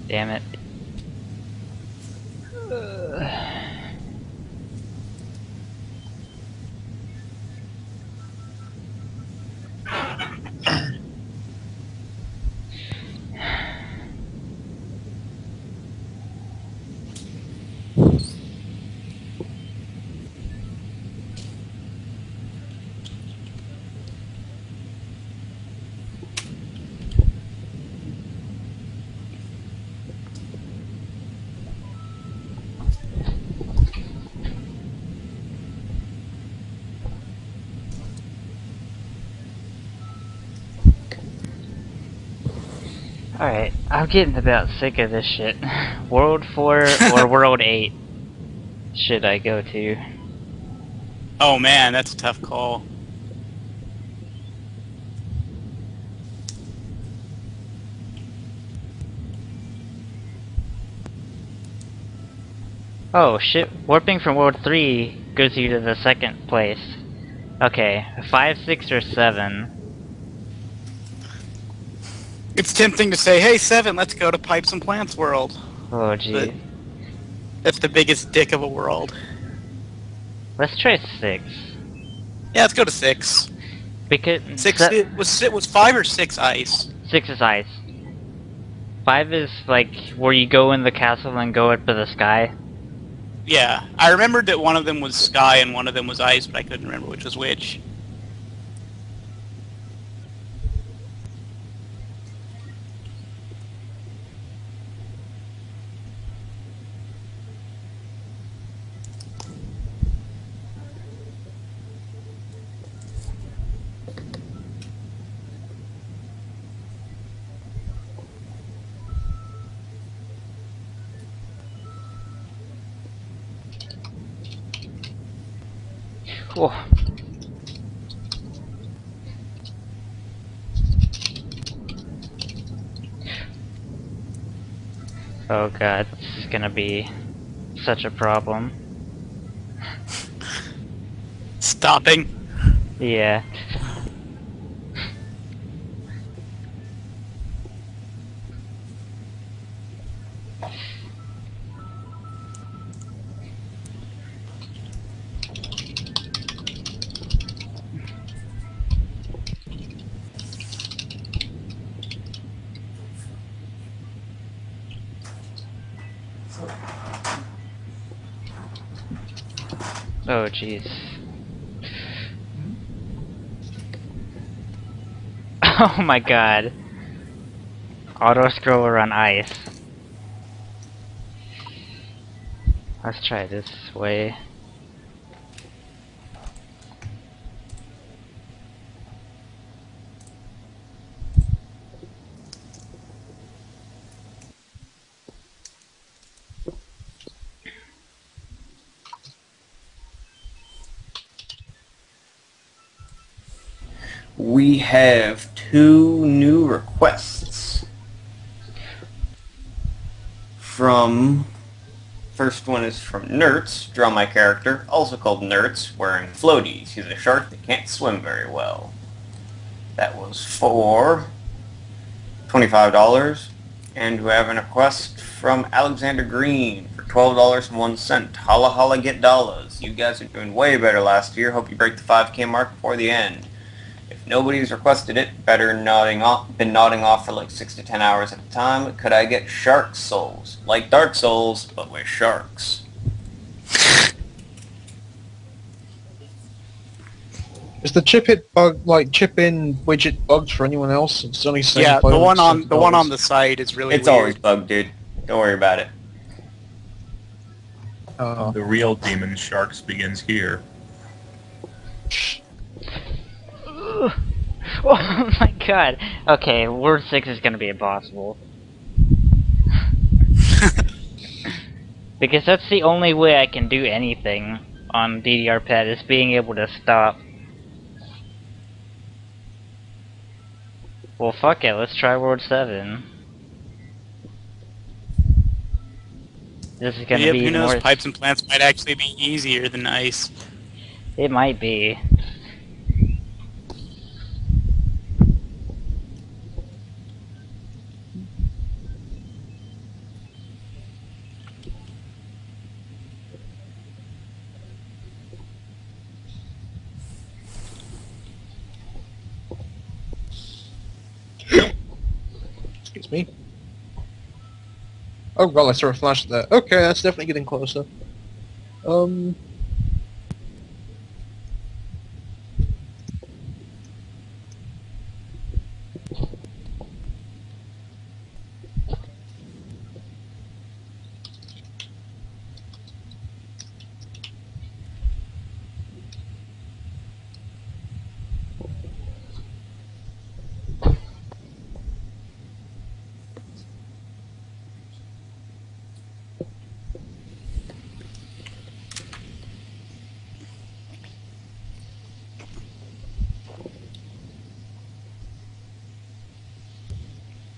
Damn it. Alright, I'm getting about sick of this shit. World 4 or World 8 should I go to? Oh man, that's a tough call. Oh shit, warping from World 3 goes you to the second place. Okay, 5, 6, or 7. It's tempting to say, hey, 7, let's go to Pipes and Plants World. Oh gee. But that's the biggest dick of a world. Let's try 6. Yeah, let's go to 6. Because 6 it was 5 or 6 ice. 6 is ice. 5 is like where you go in the castle and go up to the sky. Yeah, I remembered that one of them was sky and one of them was ice, but I couldn't remember which was which. Whoa. Oh god, this is gonna be such a problem. Stopping. Yeah. Oh jeez. Oh my god. Auto scroller on ice. Let's try this way. We have 2 new requests. First one is from Nertz, draw my character, also called Nertz, wearing floaties. He's a shark that can't swim very well. That was for $25. And we have a request from Alexander Green for $12.01. Holla holla get dollars. You guys are doing way better last year. Hope you break the 5K mark before the end. If nobody's requested it, been nodding off for like 6 to 10 hours at a time, could I get Shark Souls? Like Dark Souls, but with sharks. Is the chip in widget bugged for anyone else? It's only saying Yeah, the one on the site is really It's weird. always bugged, dude. Don't worry about it. The real Demon Sharks begins here. Oh my god. Okay, Word 6 is gonna be impossible. Because that's the only way I can do anything on DDR pad is being able to stop. Well fuck it, let's try World 7. This is But gonna yeah, be who knows? more. Pipes and plants might actually be easier than ice. It might be. Excuse me. Oh well, I saw a flash there. Okay, that's definitely getting closer.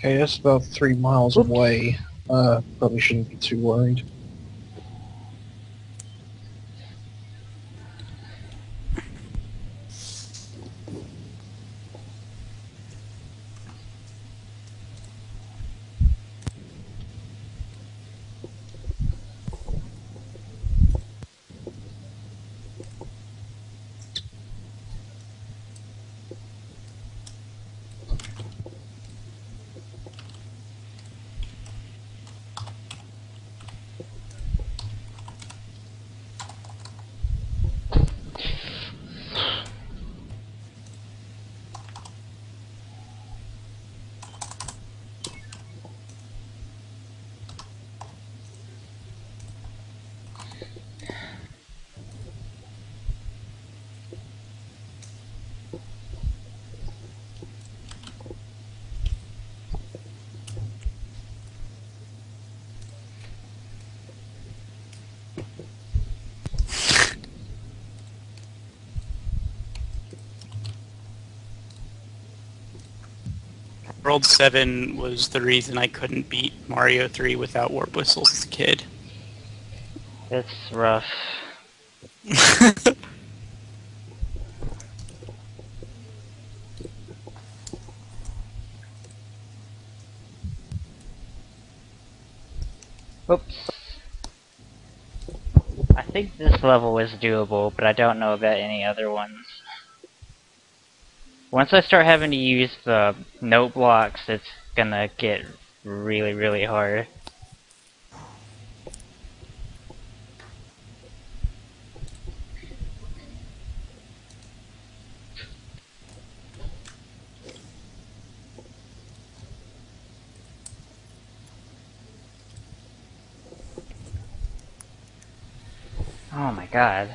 Okay, that's about 3 miles Oops. away. Probably shouldn't be too worried. World 7 was the reason I couldn't beat Mario 3 without warp whistles as a kid. It's rough. Oops. I think this level is doable, but I don't know about any other ones. Once I start having to use the note blocks, it's gonna get really, really hard. Oh my god.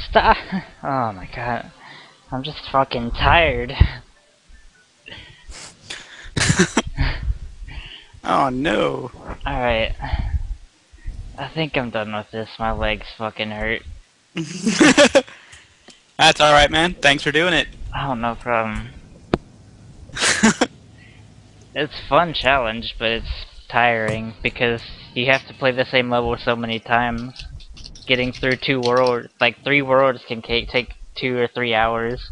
Stop! Oh my god. I'm just fucking tired. Oh no. Alright. I think I'm done with this. My legs fucking hurt. That's alright, man. Thanks for doing it. Oh, no problem. It's a fun challenge, but it's tiring because you have to play the same level so many times. Getting through 3 worlds can take 2 or 3 hours.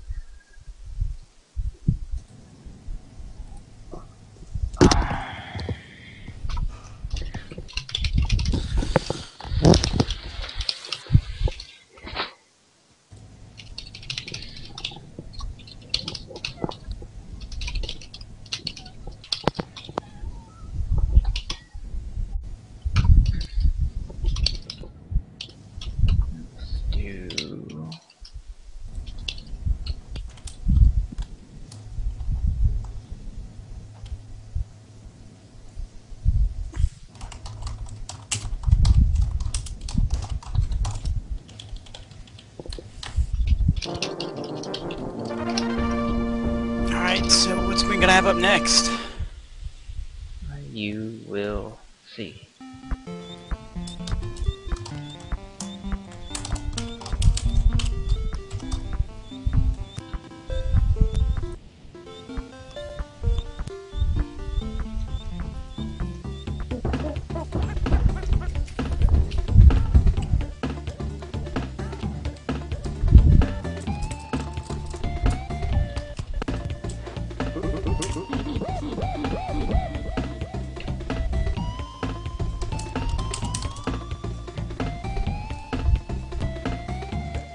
Alright, so what's we gonna have up next? You will see.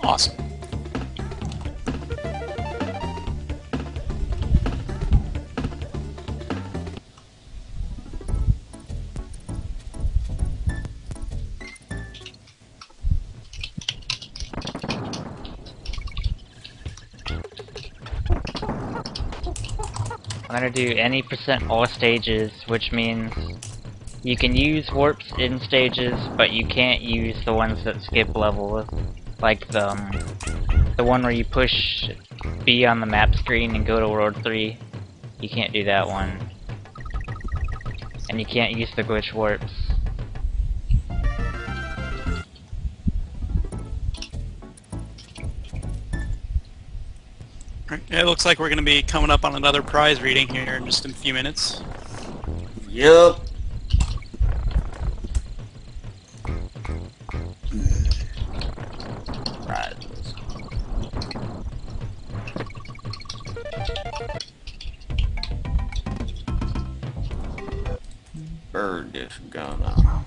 Awesome. I'm gonna do any % all stages, which means you can use warps in stages, but you can't use the ones that skip levels. Like the one where you push B on the map screen and go to World 3. You can't do that one. And you can't use the glitch warps. It looks like we're going to be coming up on another prize reading here in just a few minutes. Yup. Prizes. Bird is gonna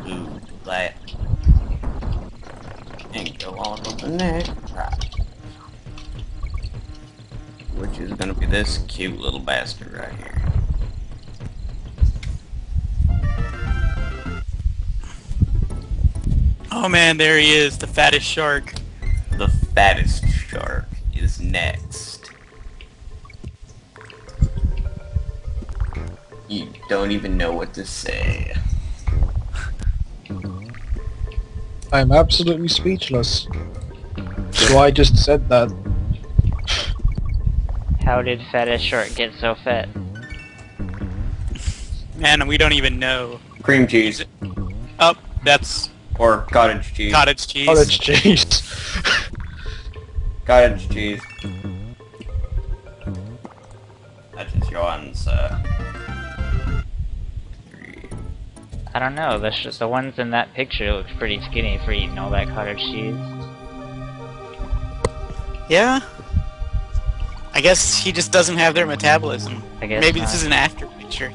do that and go on to the next prize, which is gonna be this cute little bastard right here. Oh man, there he is, the fattest shark. The fattest shark is next. You don't even know what to say. I'm absolutely speechless. So I just said that. How did fattest shark get so fat? Man, we don't even know. Cream cheese. Oh, that's Or cottage cheese. cottage cheese. Cottage cheese. Cottage cheese. That is your answer. I don't know, the ones in that picture look pretty skinny for eating all that cottage cheese. Yeah? I guess he just doesn't have their metabolism. I guess Maybe not. this is an after picture.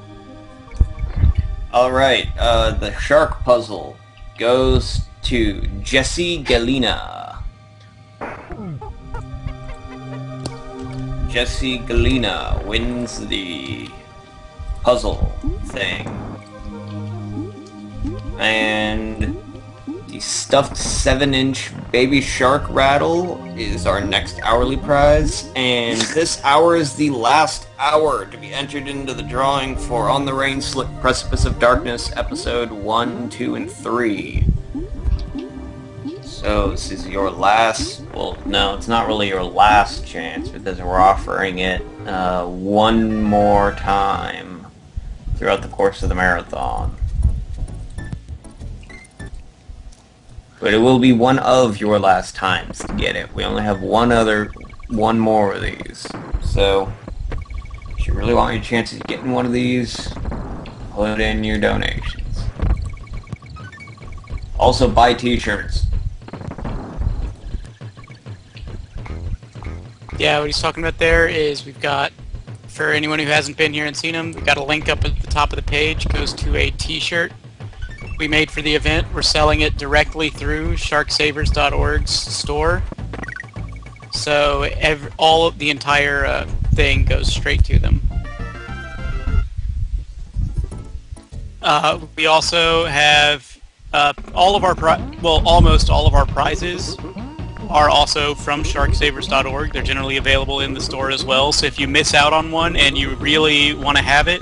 Alright, the shark puzzle goes to Jesse Galena. Jesse Galena wins the puzzle thing. And the stuffed 7-inch baby shark rattle is our next hourly prize. And this hour is the last hour to be entered into the drawing for On the Rain-Slick Precipice of Darkness episode 1, 2, and 3. So this is your last, well, no, it's not really your last chance because we're offering it one more time throughout the course of the marathon. But it will be one of your last times to get it. We only have one more of these. So, if you really want your chances of getting one of these, put in your donations. Also, buy t-shirts. Yeah, what he's talking about there is we've got, for anyone who hasn't been here and seen them, we've got a link up at the top of the page, goes to a t-shirt we made for the event. We're selling it directly through sharksavers.org's store. So all of the entire thing goes straight to them. We also have almost all of our prizes are also from sharksavers.org. They're generally available in the store as well. So if you miss out on one and you really want to have it,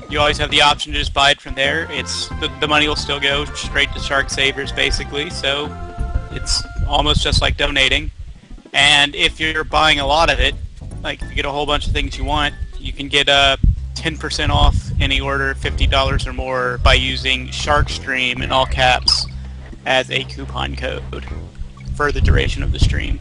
you always have the option to just buy it from there. It's the money will still go straight to Shark Savers, basically. So it's almost just like donating. And if you're buying a lot of it, like if you get a whole bunch of things you want, you can get 10% off any order $50 or more by using SharkStream in all caps as a coupon code for the duration of the stream.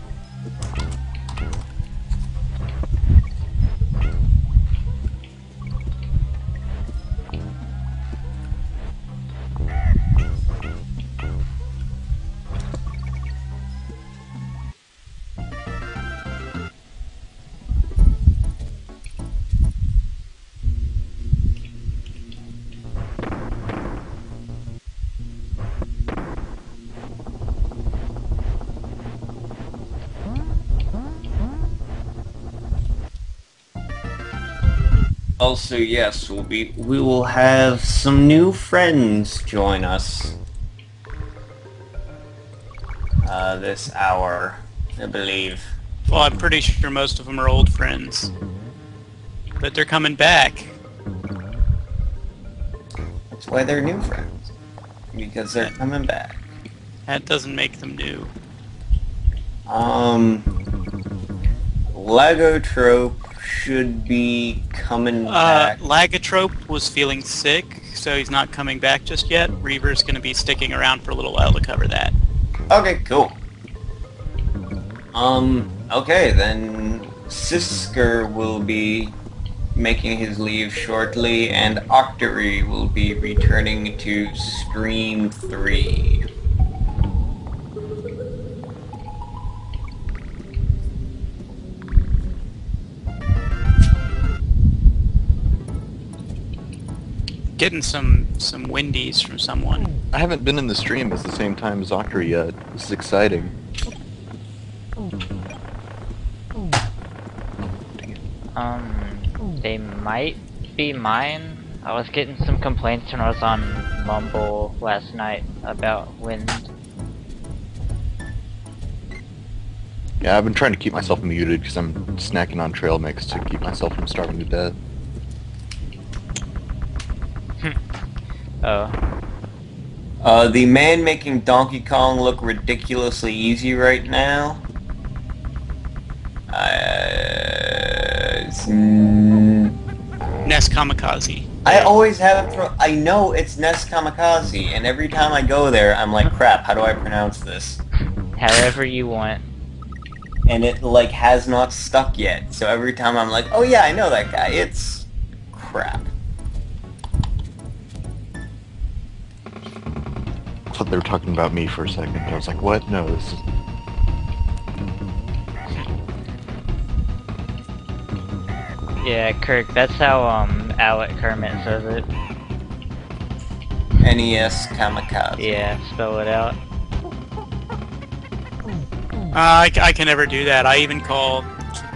Also, yes, we will have some new friends join us this hour, I believe. Well, I'm pretty sure most of them are old friends. But they're coming back. That's why they're new friends. Because they're coming back. That doesn't make them new. Lagotrope should be coming back. Lagotrope was feeling sick, so he's not coming back just yet. Reaver's going to be sticking around for a little while to cover that. Okay, cool. Okay, then Sisker will be making his leave shortly, and Octory will be returning to Stream 3. Getting some windies from someone. I haven't been in the stream at the same time as Octory yet. This is exciting. They might be mine. I was getting some complaints when I was on Mumble last night about wind. Yeah, I've been trying to keep myself muted because I'm snacking on trail mix to keep myself from starving to death. Oh. The man making Donkey Kong look ridiculously easy right now. Neskamikaze. I always have it. I know it's Neskamikaze, and every time I go there, I'm like, crap. How do I pronounce this? However you want. And it like has not stuck yet. So every time I'm like, oh yeah, I know that guy. It's crap. I thought they were talking about me for a second. I was like, what? No, this is... Yeah, Kirk, that's how Alec Kermit says it. NES Kamikaze. Yeah, spell it out. I can never do that. I even call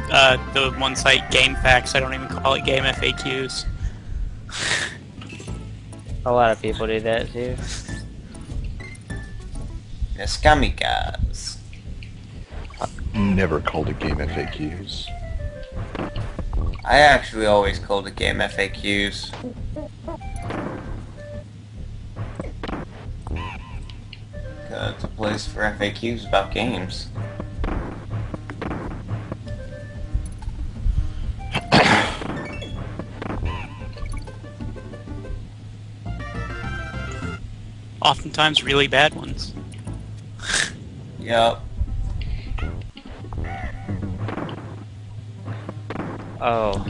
the one site GameFAQs. I don't even call it Game FAQs. A lot of people do that too. Neskamikaze. Never called it game FAQs. I actually always called it Game FAQs. It's a place for FAQs about games. Oftentimes really bad ones. Yup. Oh.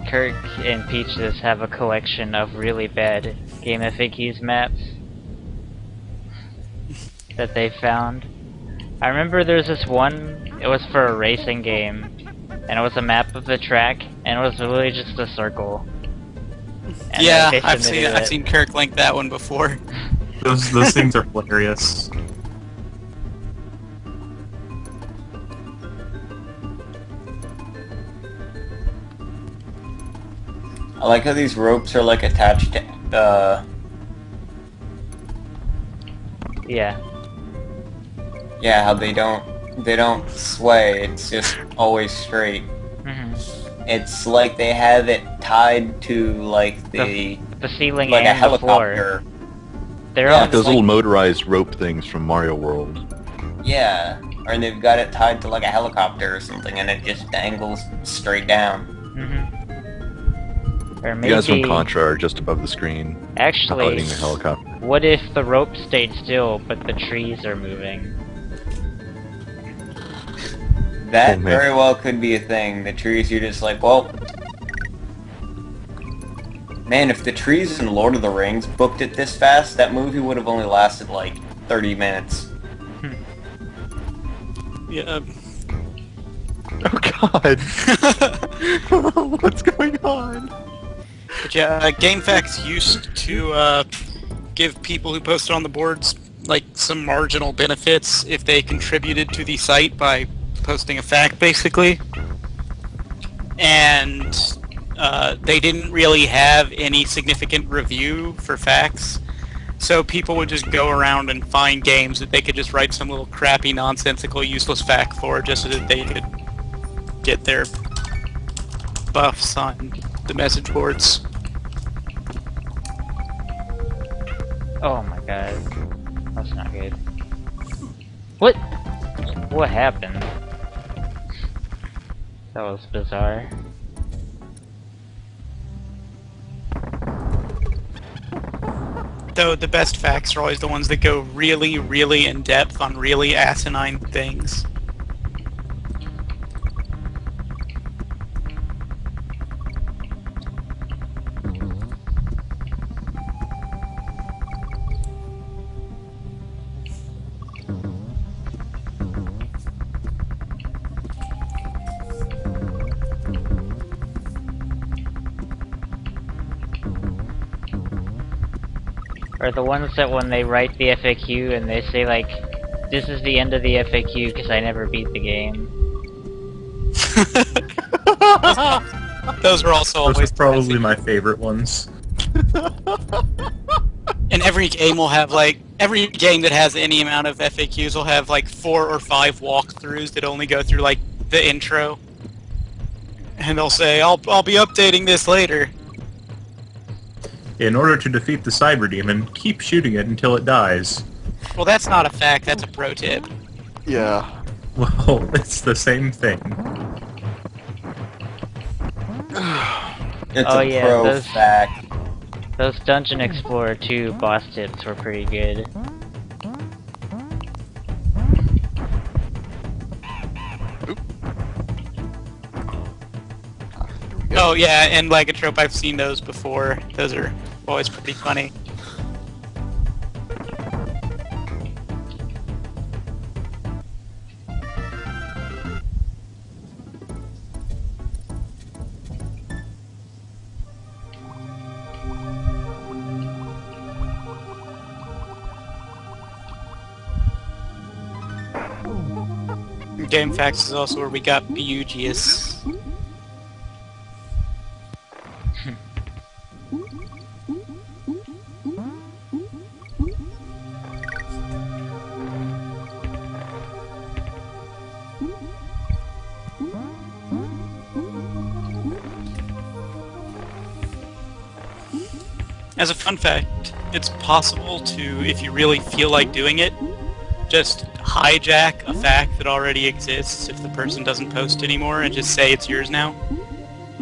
Kirk and Peaches have a collection of really bad Game FAQs maps that they found. I remember there's this one, it was for a racing game, and it was a map of the track, and it was really just a circle. And Yeah, they I've submitted seen Kirk link that one before. Those things are hilarious. I like how these ropes are like attached to, Yeah. yeah, how they don't sway, it's just always straight. It's like they have it tied to like the The ceiling like a and the floor. helicopter. They're Yeah, all Like those just little motorized rope things from Mario World. Yeah, or they've got it tied to like a helicopter or something, and it just dangles straight down. Or The guys from maybe, Contra are just above the screen, actually, piloting the helicopter. what if the rope stayed still, but the trees are moving? That Oh, man. very well could be a thing. The trees, you're just like, well... Man, if the trees in Lord of the Rings booked it this fast, that movie would have only lasted like 30 minutes. Yeah. Oh god! What's going on? But yeah, GameFAQs used to give people who posted on the boards like some marginal benefits if they contributed to the site by posting a fact, basically. And they didn't really have any significant review for facts. So people would just go around and find games that they could just write some little crappy, nonsensical, useless fact for, just so that they could get their buffs on the message boards. Oh my god. That's not good. What? What happened? That was bizarre. Though the best facts are always the ones that go really, really in depth on really asinine things. Or the ones that when they write the FAQ and they say like, this is the end of the FAQ because I never beat the game. Those are also Those always are probably my favorite ones. And every game will have like every game that has any amount of FAQs will have like 4 or 5 walkthroughs that only go through like the intro. And they'll say, I'll be updating this later. In order to defeat the cyber demon, keep shooting it until it dies. Well, that's not a fact, that's a pro tip. Yeah. Well, it's the same thing. It's Oh, a yeah, pro those- fact. Those Dungeon Explorer 2 boss tips were pretty good. Oh yeah, and like a trope, I've seen those before. Those are always pretty funny. GameFAQs is also where we got Bugius. As a fun fact, it's possible to, if you really feel like doing it, just hijack a fact that already exists if the person doesn't post anymore and just say it's yours now.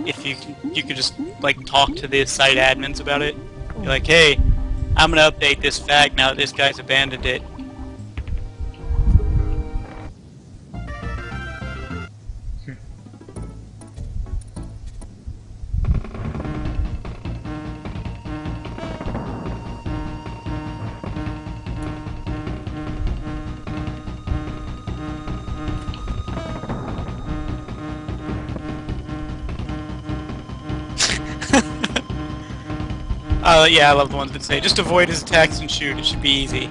If you could just like talk to the site admins about it. Be like, hey, I'm gonna update this fact now that this guy's abandoned it. Yeah, I love the ones that say, just avoid his attacks and shoot, it should be easy.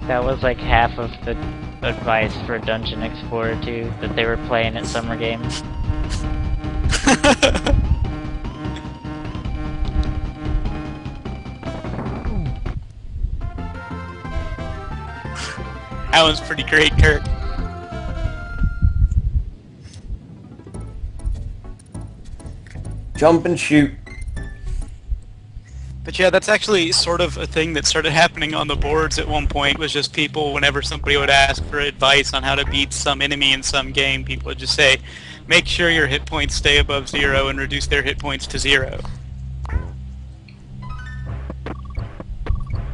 That was like half of the advice for Dungeon Explorer 2 that they were playing at summer games. That one's pretty great, Kirk. Jump and shoot. But yeah, that's actually sort of a thing that started happening on the boards at one point, was just people, whenever somebody would ask for advice on how to beat some enemy in some game, people would just say, make sure your hit points stay above 0 and reduce their hit points to 0.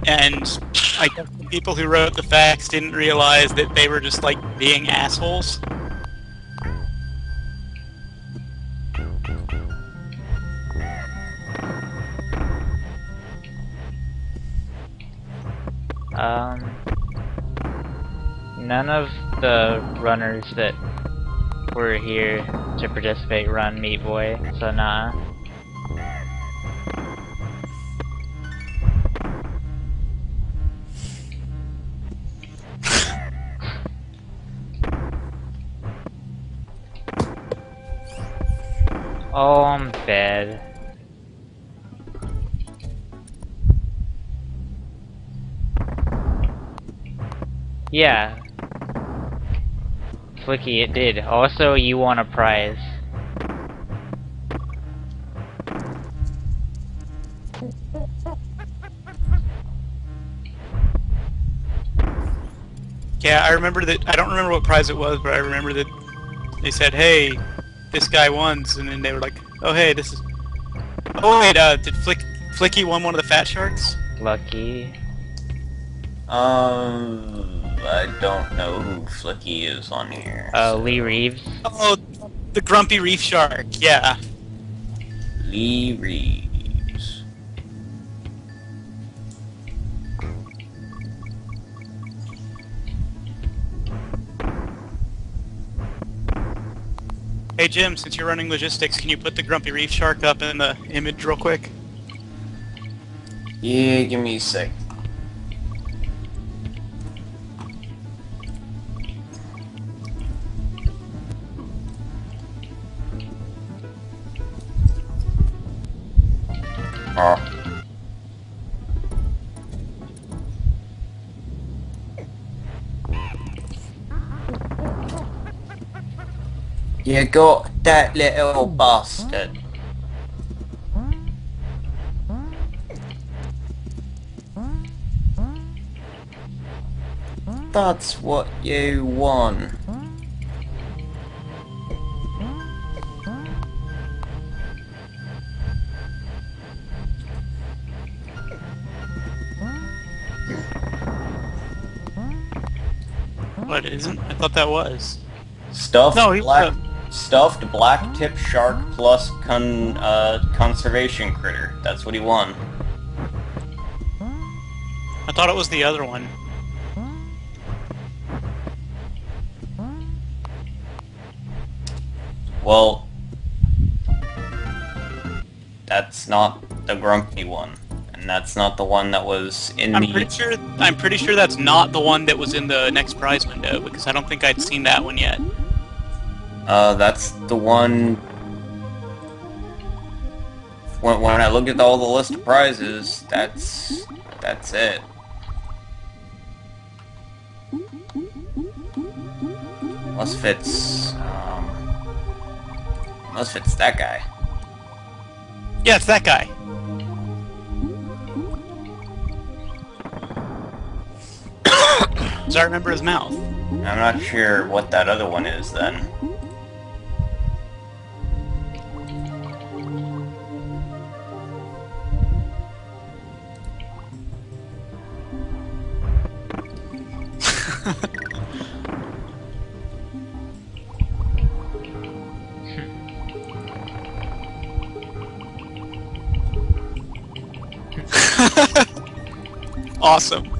And I guess the people who wrote the facts didn't realize that they were just, like, being assholes. None of the runners that were here to participate run Meat Boy, so nah. Oh, I'm bad. Yeah. Flicky, it did. Also, you won a prize. Yeah, I remember that. I don't remember what prize it was, but I remember that they said, "Hey, this guy won," and then they were like, "Oh, hey, this is." Oh wait, did Flicky won one of the fat sharks? Lucky. I don't know who Flicky is on here. Lee Reavz. Oh, the grumpy reef shark. Yeah. Lee Reavz. Hey Jim, since you're running logistics, can you put the grumpy reef shark up in the image real quick? Yeah, give me a sec. Oh. You got that little bastard. That's what you want. What, it isn't? I thought that was. Stuffed No, he- stuffed black tip shark plus conservation critter. That's what he won. I thought it was the other one. Well, that's not the grumpy one, and that's not the one that was in I'm the. pretty sure that's not the one that was in the next prize window, because I don't think I'd seen that one yet. That's the one. When I look at all the list of prizes, that's it. Unless if it's that guy. Yeah, it's that guy. So I remember his mouth. I'm not sure what that other one is then. Awesome.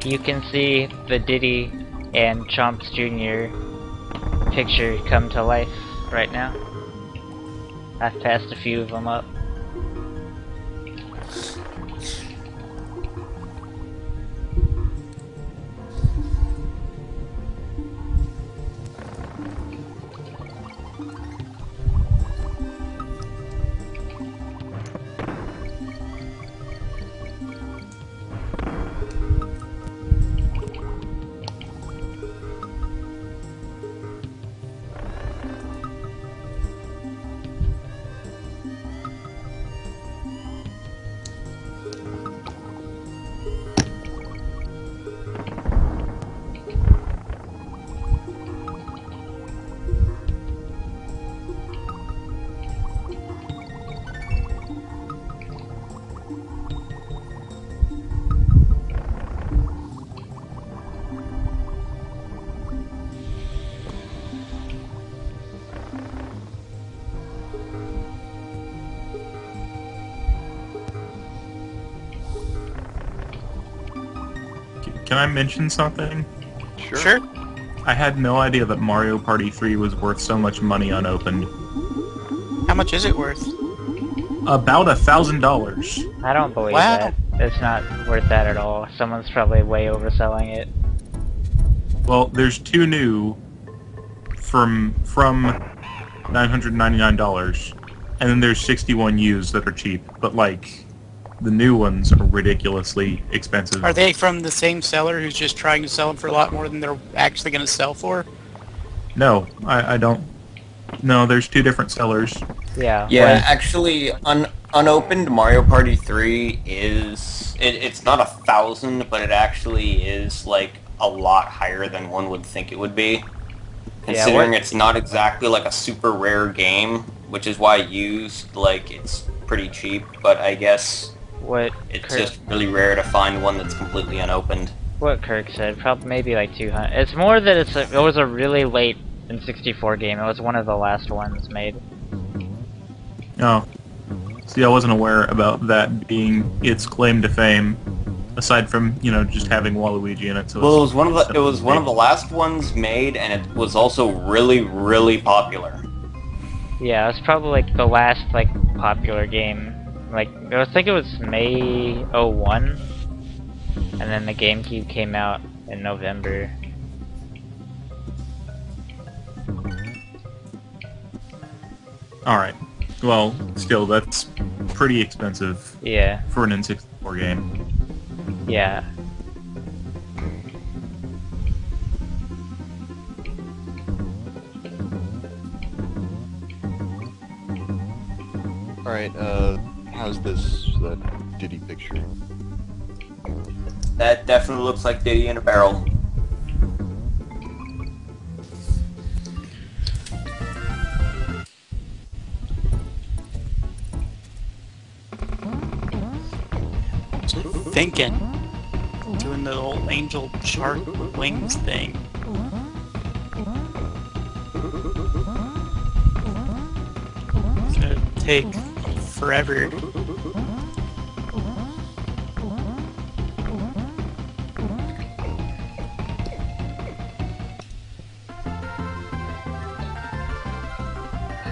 You can see the Diddy and Chomps Jr. picture come to life right now. I've passed a few of them up. Can I mention something? Sure. I had no idea that Mario Party 3 was worth so much money unopened. How much is it worth? About $1,000. I don't believe Wow. that. It's not worth that at all. Someone's probably way overselling it. Well, there's 2 new from $999, and then there's 61 used that are cheap. But like, the new ones are ridiculously expensive. Are they from the same seller who's just trying to sell them for a lot more than they're actually going to sell for? No, I don't. No, there's 2 different sellers. Yeah. Yeah, actually, unopened Mario Party 3 is... It's not 1,000, but it actually is, like, a lot higher than one would think it would be. Considering it's not exactly, like, a super rare game, which is why used, like, it's pretty cheap, but I guess it's just really rare to find one that's completely unopened. What Kirk said, probably maybe like 200. It's more that it was a really late N64 game. It was one of the last ones made. Oh. See, I wasn't aware about that being its claim to fame, aside from, you know, just having Waluigi in it. So Well, it was one of the last ones made, and it was also really, really popular. Yeah, it was probably like the last like popular game. Like I think it was May 01, and then the GameCube came out in November. Alright. Well, still, that's pretty expensive Yeah, for an N64 game. yeah. Alright, how's this Diddy picture? That definitely looks like Diddy in a barrel. Thinking. Doing the old angel shark wings thing. It's gonna take forever.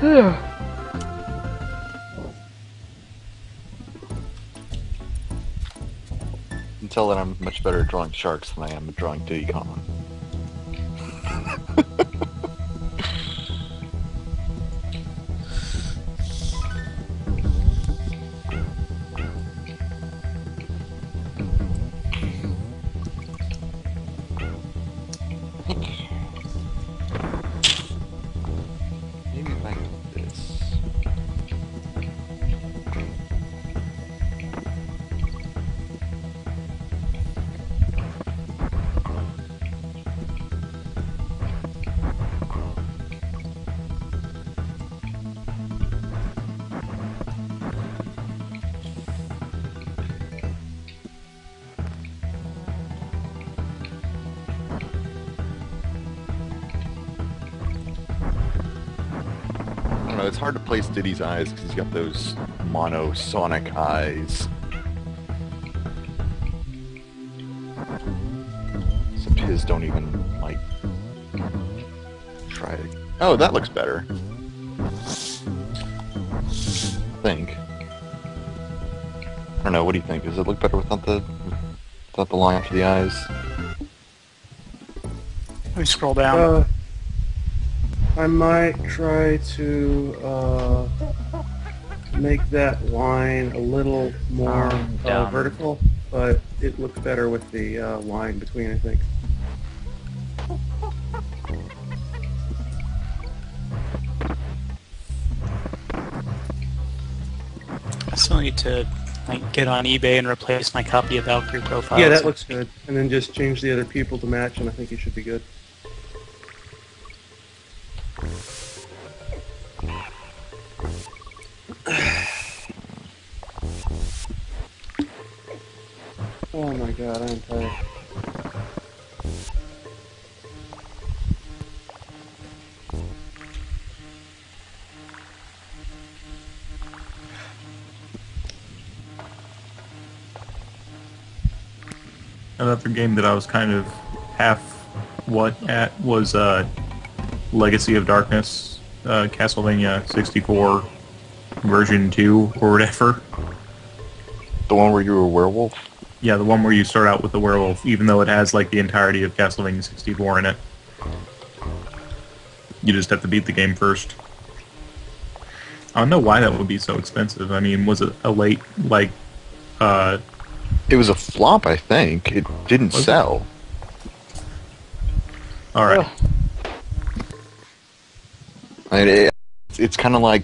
You can tell that I'm much better at drawing sharks than I am at drawing Diddy Kong. Maybe if I go with this. I don't know, it's hard to place Diddy's eyes because he's got those mono-sonic eyes. Except his don't even, like, try it. Oh, that looks better. I think. I don't know, what do you think? Does it look better without the line for the eyes? Let me scroll down. I might try to make that line a little more Dumb. vertical, but it looks better with the line between, I think. I still need to like get on eBay and replace my copy of Valkyrie Profile. Yeah, that looks good. And then just change the other people to match, and I think you should be good. Oh my god, I'm tired. Another game that I was kind of half at was Legacy of Darkness, Castlevania 64 version 2 or whatever. The one where you were a werewolf? Yeah, the one where you start out with the werewolf, even though it has like the entirety of Castlevania 64 in it. You just have to beat the game first. I don't know why that would be so expensive. I mean, was it a late, like, It was a flop, I think. It didn't sell. Alright. I mean, it's kind of like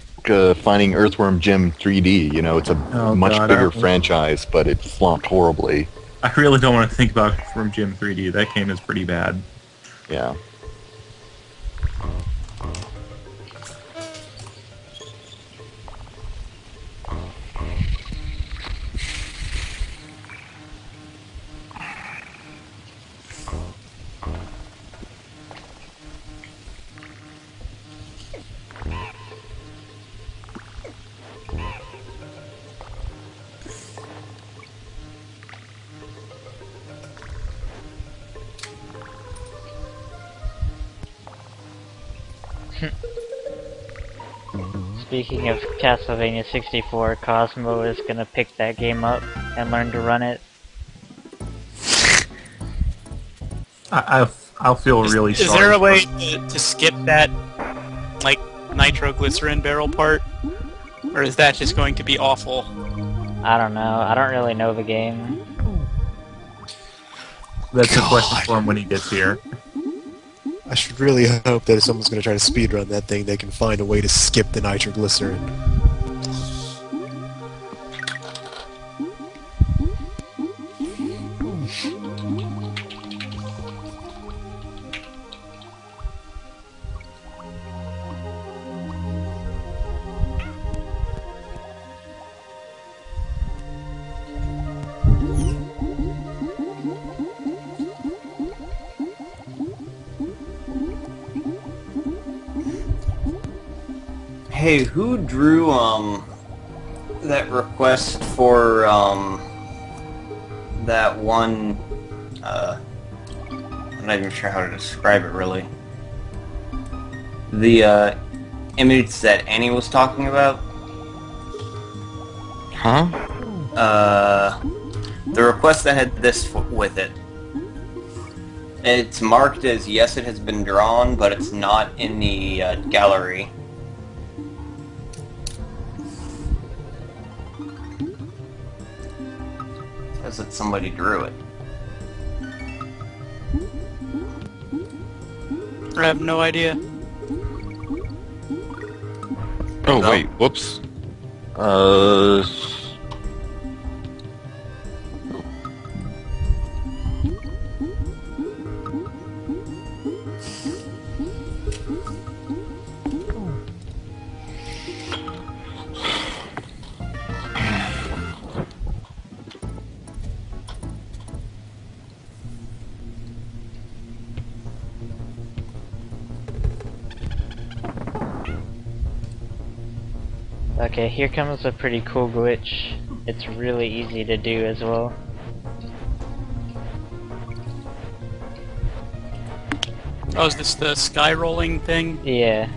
finding Earthworm Jim 3D. You know, it's a much bigger franchise, but it flopped horribly. I really don't want to think about Earthworm Jim 3D. That game is pretty bad. Yeah. Speaking of Castlevania 64, Cosmo is gonna pick that game up and learn to run it. I'll feel really sorry. Is there a way to skip that, like, nitroglycerin barrel part? Or is that just going to be awful? I don't know. I don't really know the game. That's a question for him when he gets here. I should really hope that if someone's going to try to speedrun that thing, they can find a way to skip the nitroglycerin. Hey, who drew that request for that one I'm not even sure how to describe it really. The image that Annie was talking about? Huh? The request that had this with it. It's marked as yes, it has been drawn, but it's not in the gallery. Says that somebody drew it. I have no idea. Oh, No. wait, whoops. Okay, here comes a pretty cool glitch. It's really easy to do as well. Oh, is this the sky rolling thing? Yeah.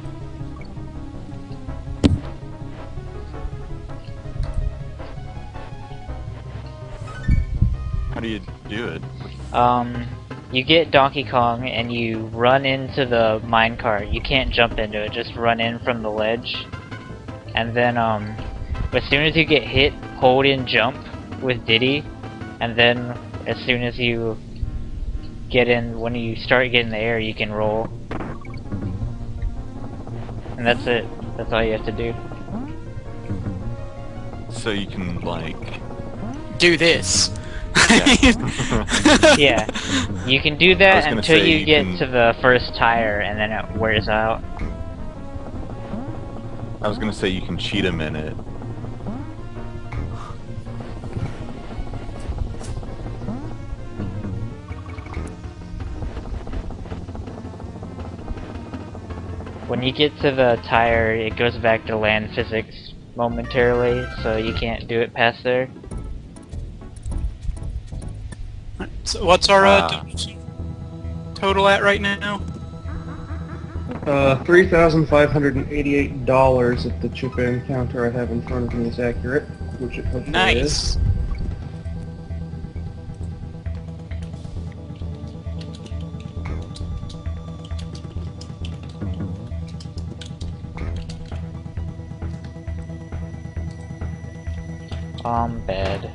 How do you do it? You get Donkey Kong and you run into the minecart. You can't jump into it, just run in from the ledge. And then, as soon as you get hit, hold in jump with Diddy. And then, as soon as you get in, when you start getting the air, you can roll. And that's it. That's all you have to do. So you can, like... Do this. Yeah. You can do I was that gonna until say you you get can- to the first tire, and then it wears out. I was gonna say you can cheat a minute. When you get to the tire, it goes back to land physics momentarily, so you can't do it past there. So what's our total at right now? $3,588 if the chip-in counter I have in front of me is accurate, which it hopefully is. Nice. Bed.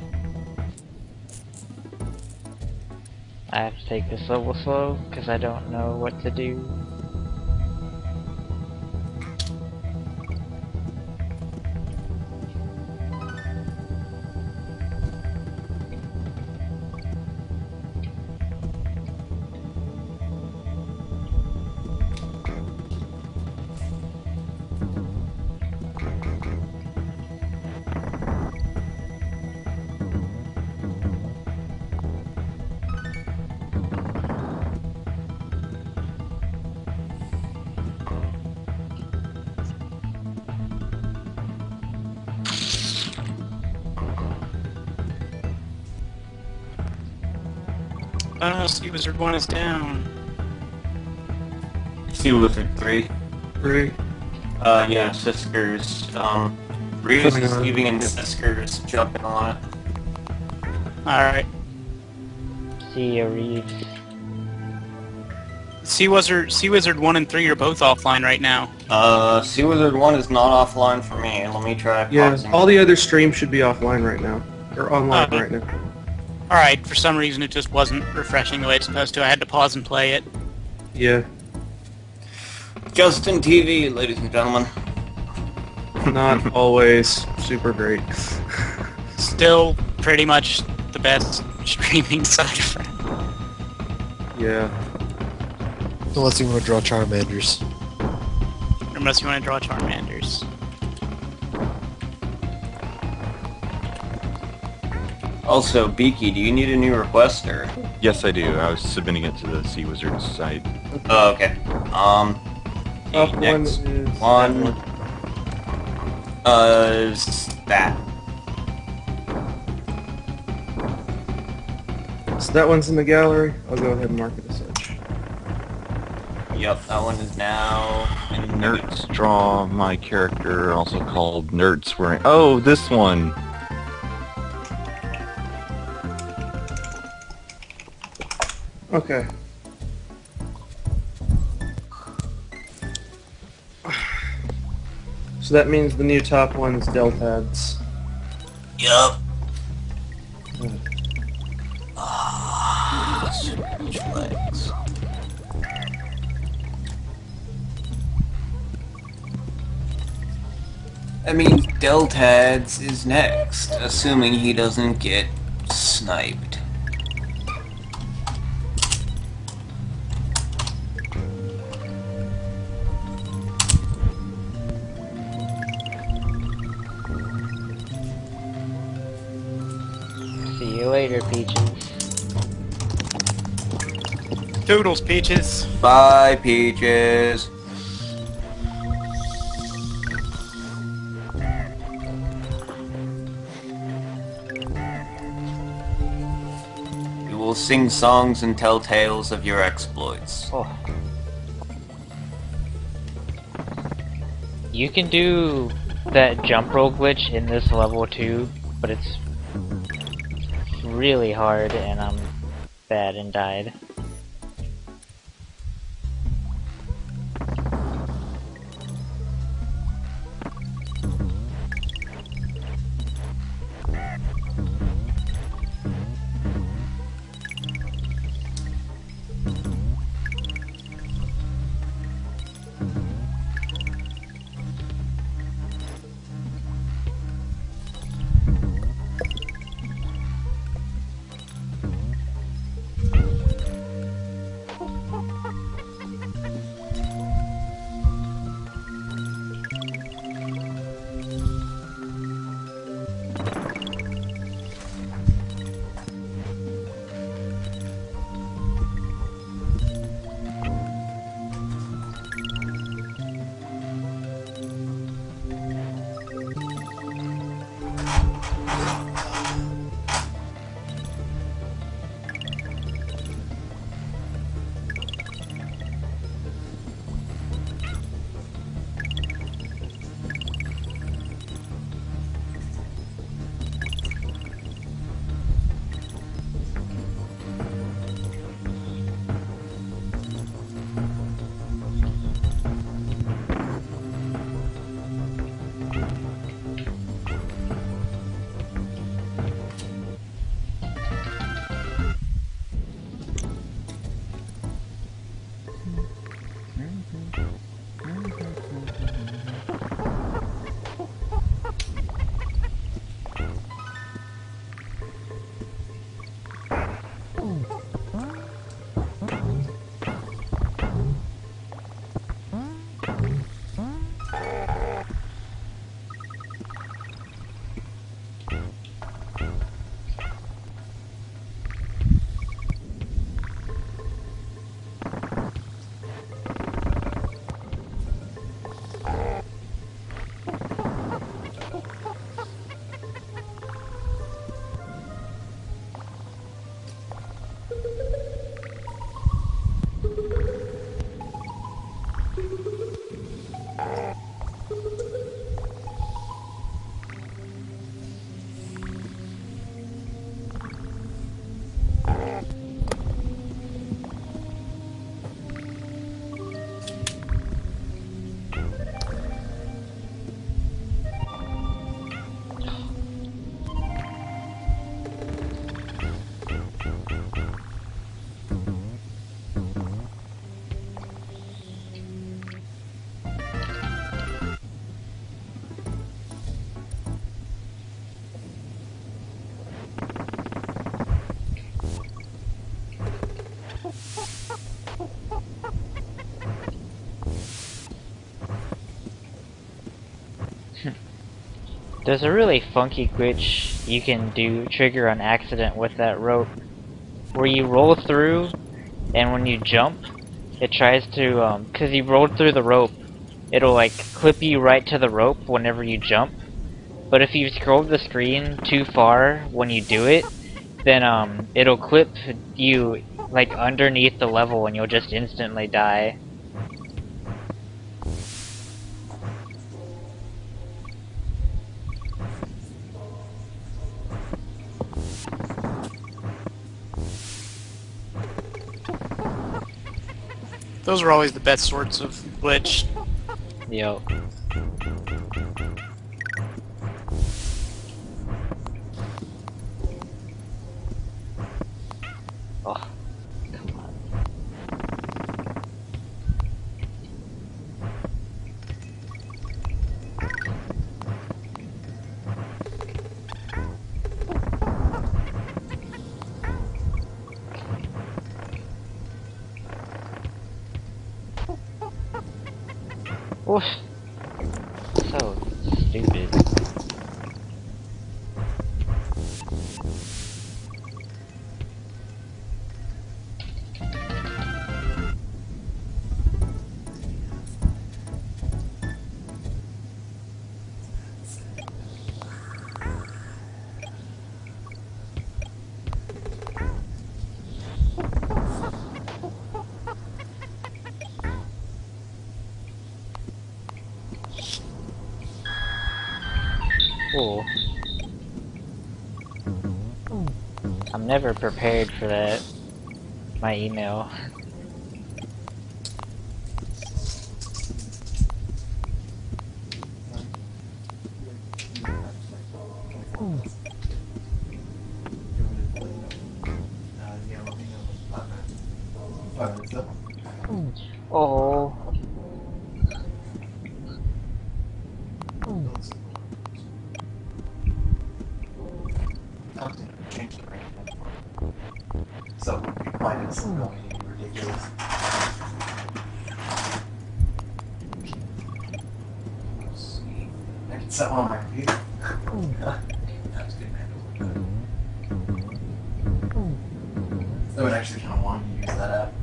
I have to take this level slow because I don't know what to do. Sea Wizard 1 is down. Sea Wizard 3. 3. Yeah, Siskers. Reavz is leaving and Siskers jumping on it. Alright. See ya, Reavz. Sea Wizard 1 and 3 are both offline right now. Sea Wizard 1 is not offline for me. Let me try Yeah, pausing. all the other streams should be offline right now. Or online right now. Alright, for some reason it just wasn't refreshing the way it's supposed to. I had to pause and play it. Yeah. Justin TV, ladies and gentlemen. Not always super great. Still pretty much the best streaming side of it. Yeah. Unless you want to draw Charmanders. Unless you want to draw Charmanders. Also, Beaky, do you need a new request, or? Yes, I do. I was submitting it to the Sea Wizards site. Oh, okay. Top one next is... one is that. So that one's in the gallery. I'll go ahead and mark it as such. Yep, that one is now in Nerds draw my character, also called Nerds wearing. Oh, this one. Okay. So that means the new top one's Deltads. Yup. Legs. That means Deltads is next, assuming he doesn't get sniped. See you later, Peaches. Toodles, Peaches. Bye, Peaches. You will sing songs and tell tales of your exploits. Oh. You can do that jump roll glitch in this level too, but it's really hard and I'm bad and died. There's a really funky glitch you can trigger on accident with that rope, where you roll through, and when you jump, it tries to, cause you rolled through the rope, it'll like clip you right to the rope whenever you jump. But if you scroll the screen too far when you do it, then it'll clip you like underneath the level and you'll just instantly die. Those are always the best sorts of glitch. Yo. Oh, come on. Oof. So stupid. Cool. I'm never prepared for that. My email. Oh. So mine is going ridiculous. I can set one on my computer. That's good, man. I would actually kind of want to use that app.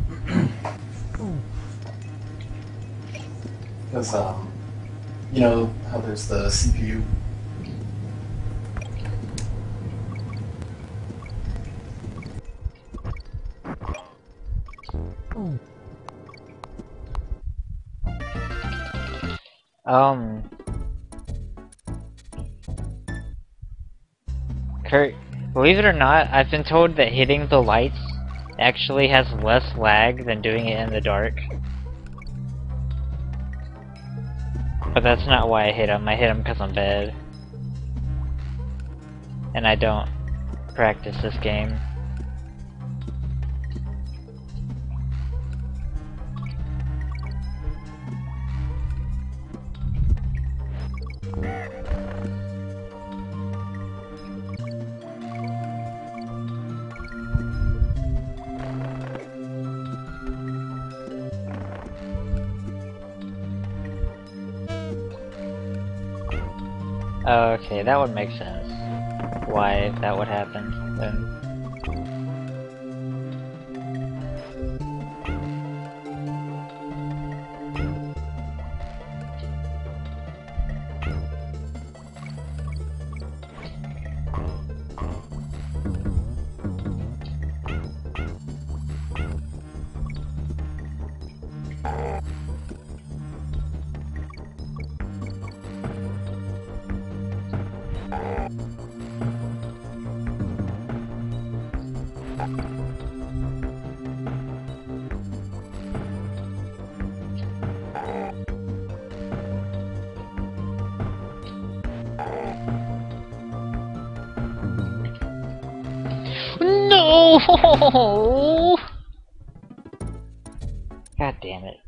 Because, you know how there's the CPU. Kurt, believe it or not, I've been told that hitting the lights actually has less lag than doing it in the dark. But that's not why I hit him. I hit him because I'm bad. And I don't practice this game. Okay, that would make sense. Why that would happen then. No! God damn it.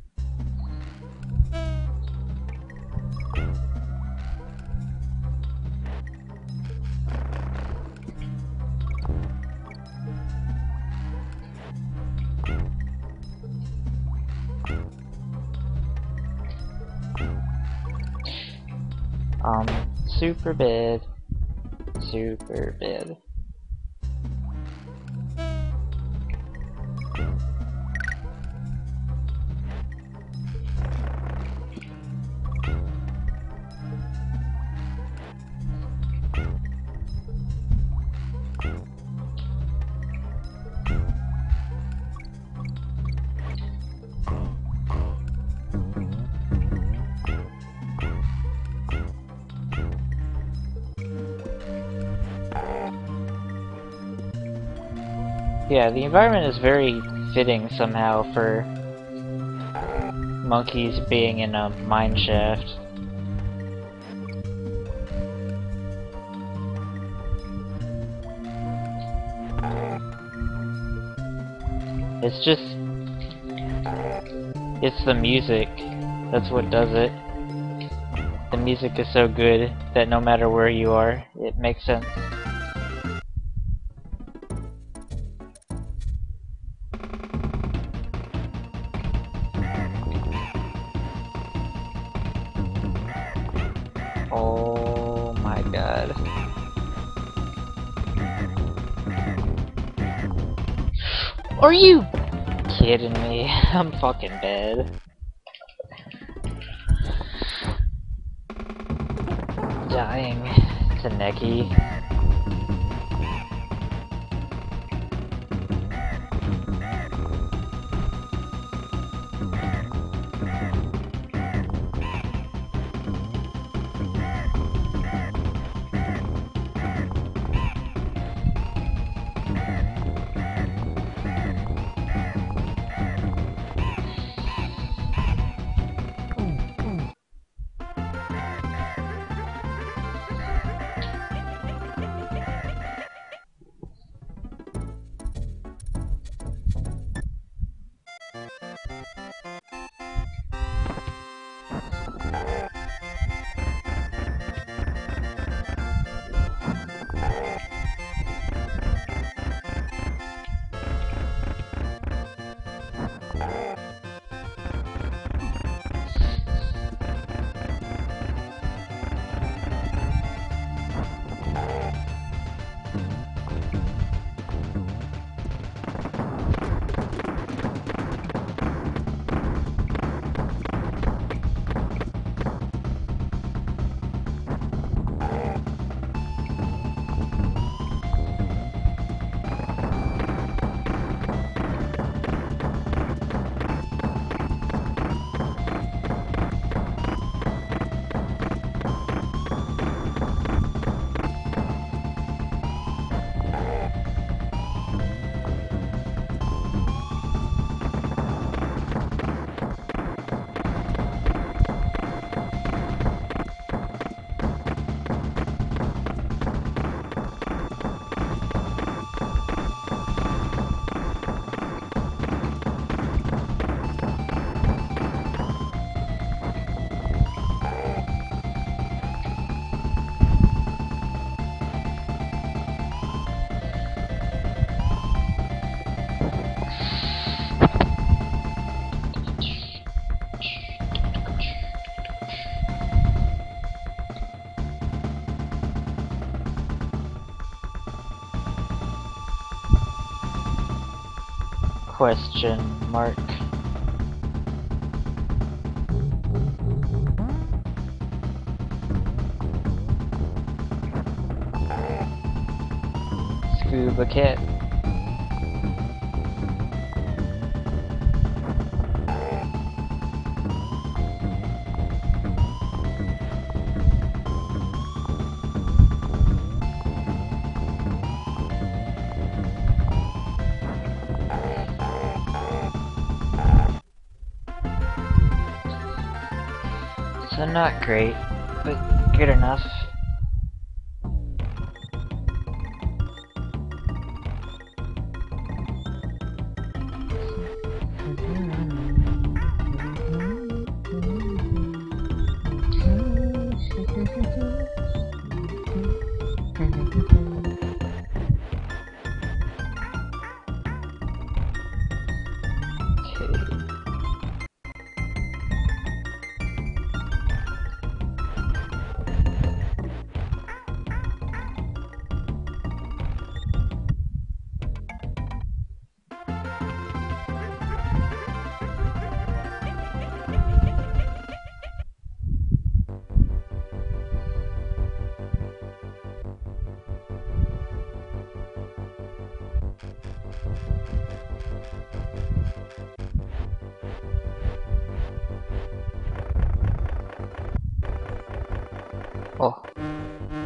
Super bad. Super bad. Yeah, the environment is very fitting somehow for monkeys being in a mine shaft. It's the music. That's what does it. The music is so good that no matter where you are, it makes sense. Oh my god. Are you kidding me? I'm fucking dead. Dying to Neki. Question mark. Scuba kit. So not great, but good enough.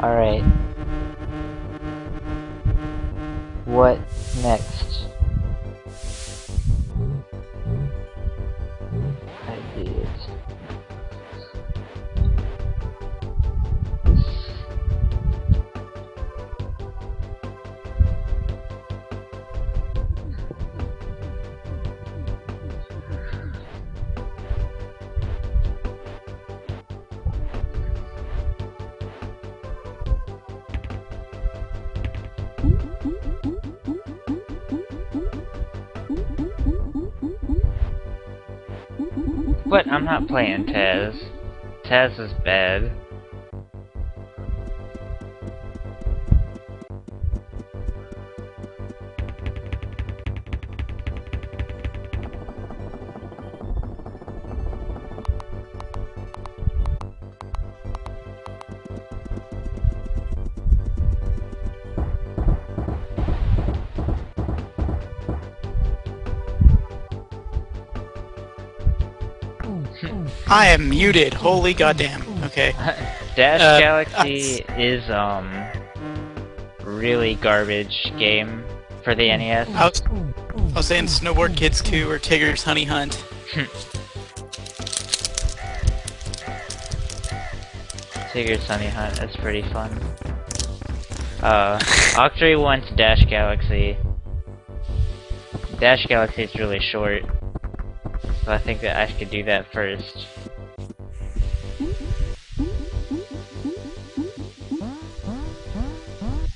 Alright. What next? Ideas. But I'm not playing Taz. Taz is bad. I am muted. Holy goddamn. Okay. Dash Galaxy is really garbage game for the NES. I was saying Snowboard Kids 2 or Tigger's Honey Hunt. Tigger's Honey Hunt, that's pretty fun. Octree wants Dash Galaxy. Dash Galaxy is really short, so I think that I could do that first.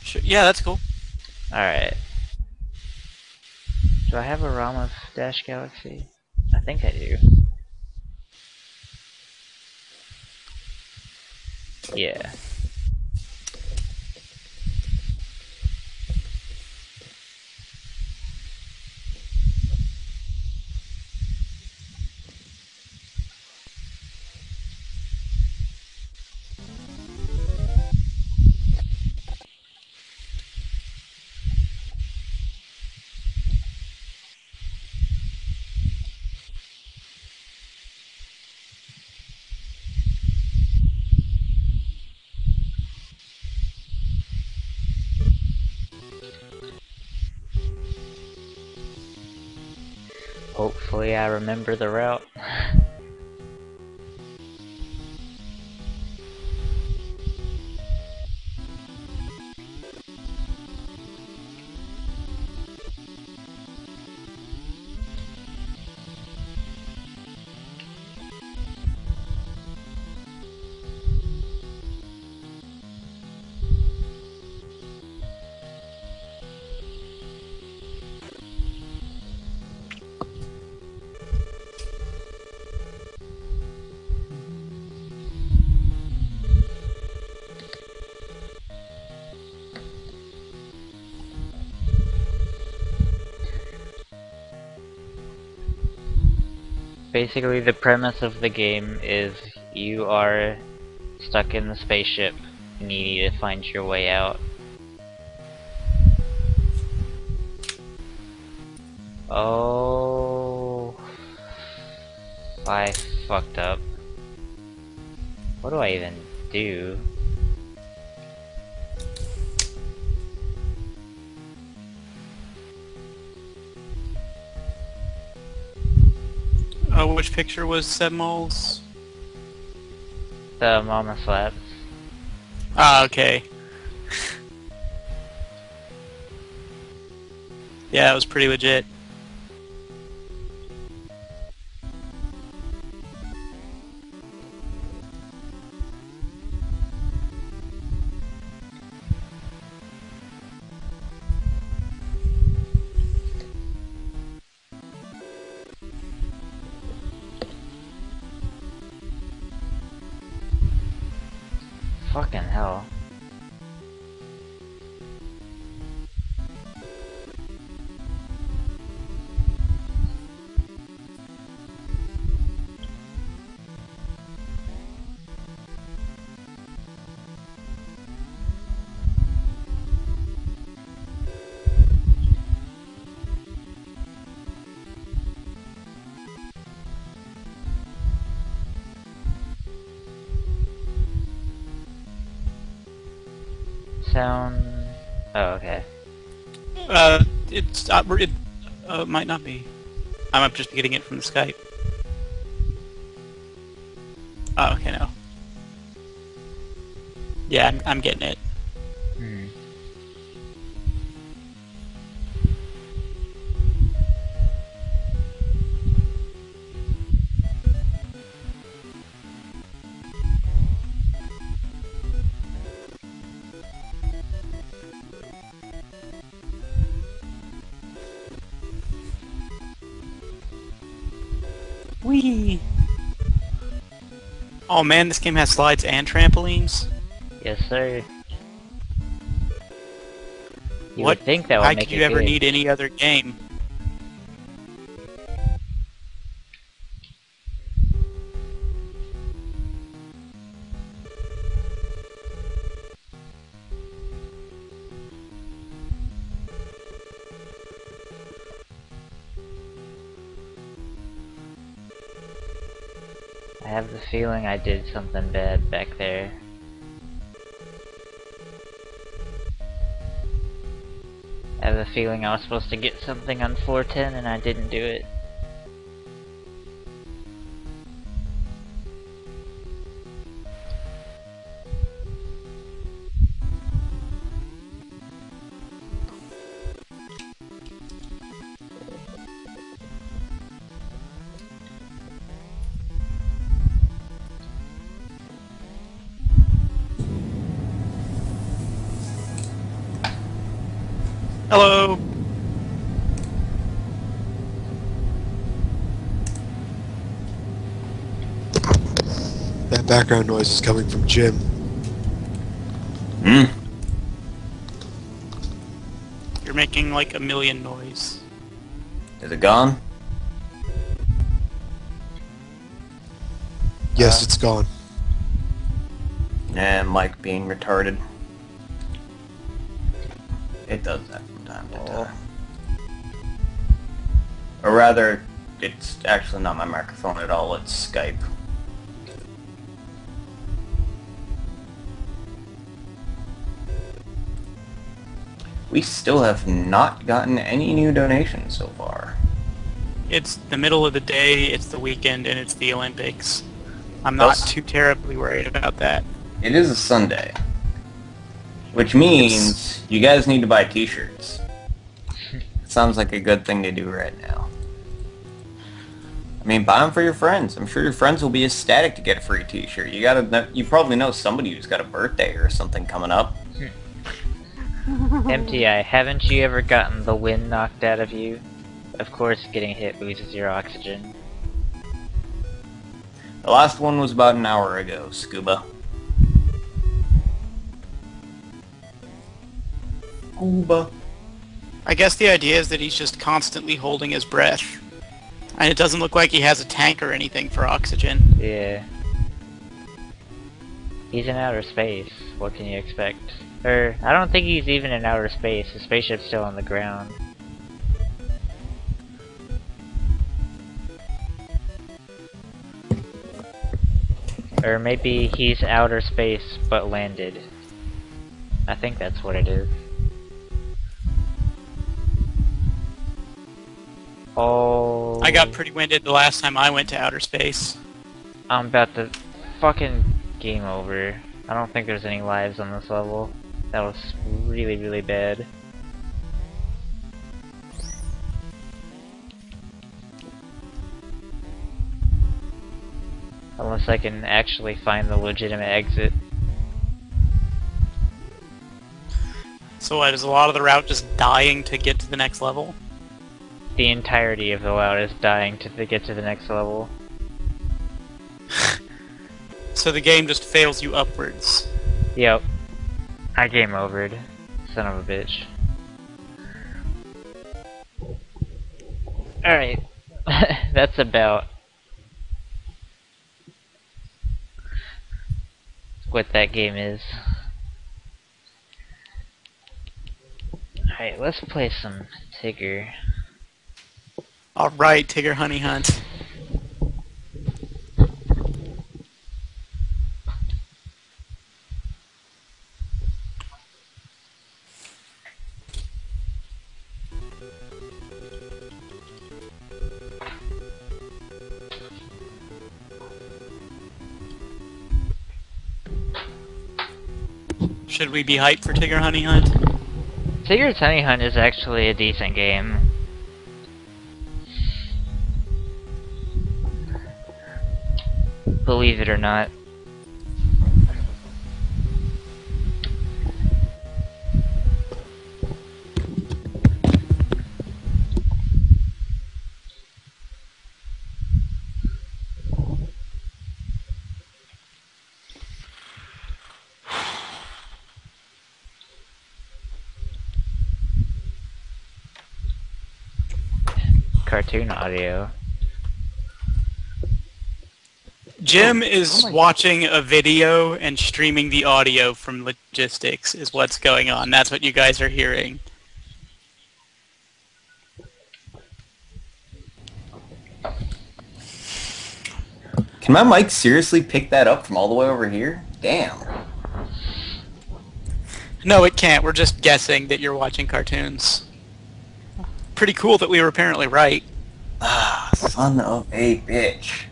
Sure. Yeah, that's cool. Alright. Do I have a ROM of Dash Galaxy? I think I do. Yeah. Hopefully I remember the route. Basically, the premise of the game is you are stuck in the spaceship and you need to find your way out. Oh, I fucked up. What do I even do? Oh, which picture was Sebmole's? The Mama Slaps. Ah, okay. Yeah, it was pretty legit. Fucking hell. sound... Oh, okay. It might not be. I'm just getting it from the Skype. Oh, okay, no. Yeah, I'm getting it. Hmm. Whee! Oh man, this game has slides and trampolines. Yes, sir. You What? would think that would Why make could it you ever good. need any other game? I have the feeling I did something bad back there. I have the feeling I was supposed to get something on 410 and I didn't do it. Hello! That background noise is coming from Jim. Hmm. You're making like a million noise. Is it gone? Yes, it's gone. Nah, mic being retarded. It does that from time to time. Or rather, it's actually not my microphone at all, it's Skype. We still have not gotten any new donations so far. It's the middle of the day, it's the weekend, and it's the Olympics. I'm not too terribly worried about that. It is a Sunday. Which means you guys need to buy t-shirts. Sounds like a good thing to do right now. I mean, buy them for your friends. I'm sure your friends will be ecstatic to get a free t-shirt. You probably know somebody who's got a birthday or something coming up. MTI, haven't you ever gotten the wind knocked out of you? Of course, getting hit loses your oxygen. The last one was about an hour ago, Scuba. Scuba. I guess the idea is that he's just constantly holding his breath. And it doesn't look like he has a tank or anything for oxygen. Yeah. He's in outer space. What can you expect? Or, I don't think he's even in outer space. The spaceship's still on the ground. Or maybe he's outer space but landed. I think that's what it is. Oh. I got pretty winded the last time I went to outer space. I'm about to fucking game over. I don't think there's any lives on this level. That was really, really bad. Unless I can actually find the legitimate exit. So what, is a lot of the route just dying to get to the next level? The entirety of the route is dying to get to the next level. So the game just fails you upwards. Yep. I game overed. Son of a bitch. Alright. That's about what that game is. Alright, let's play some Tigger. Alright, Tigger Honey Hunt. Should we be hyped for Tigger Honey Hunt? Tigger's Honey Hunt is actually a decent game. Believe it or not. Cartoon audio. Jim is watching a video and streaming the audio from logistics is what's going on. That's what you guys are hearing. Can my mic seriously pick that up from all the way over here? Damn. No, it can't. We're just guessing that you're watching cartoons. Pretty cool that we were apparently right. Ah, son of a bitch.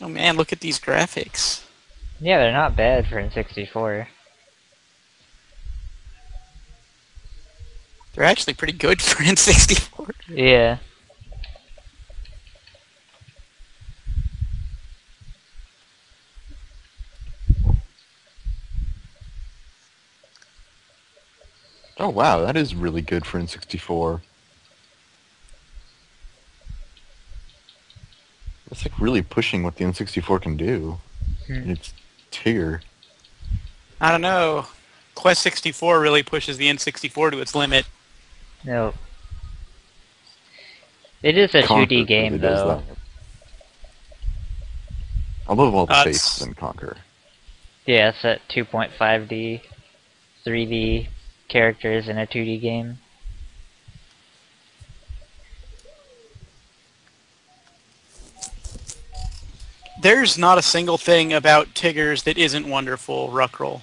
Oh man, look at these graphics. Yeah, they're not bad for N64. They're actually pretty good for N64. Yeah. Oh wow, that is really good for N64. It's like really pushing what the N64 can do. It's Tigger. I don't know. Quest 64 really pushes the N64 to its limit. No. It is a Conquer 2D game, really does though. that. I love all the It's- faces in Conquer. Yeah, it's at 2.5D, 3D characters in a 2D game. There's not a single thing about Tiggers that isn't wonderful, Ruckroll.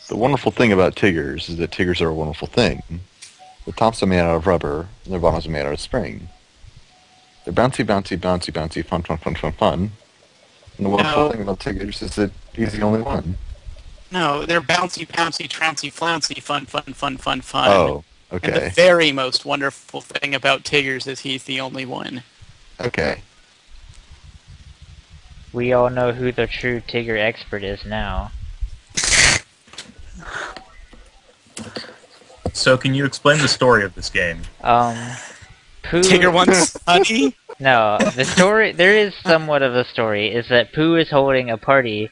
The wonderful thing about Tiggers is that Tiggers are a wonderful thing. The tops are made out of rubber, and their bottoms are made out of spring. They're bouncy, bouncy, bouncy, bouncy, fun, fun, fun, fun, fun. And the wonderful thing about Tiggers is that he's the only one. No, they're bouncy, pouncy, trouncy, flouncy, fun, fun, fun, fun, fun. Oh, And the okay. very most wonderful thing about Tiggers is he's the only one. Okay. We all know who the true Tigger expert is now. So can you explain the story of this game? Pooh... Tigger wants honey? No, the story, there is somewhat of a story, is that Pooh is holding a party,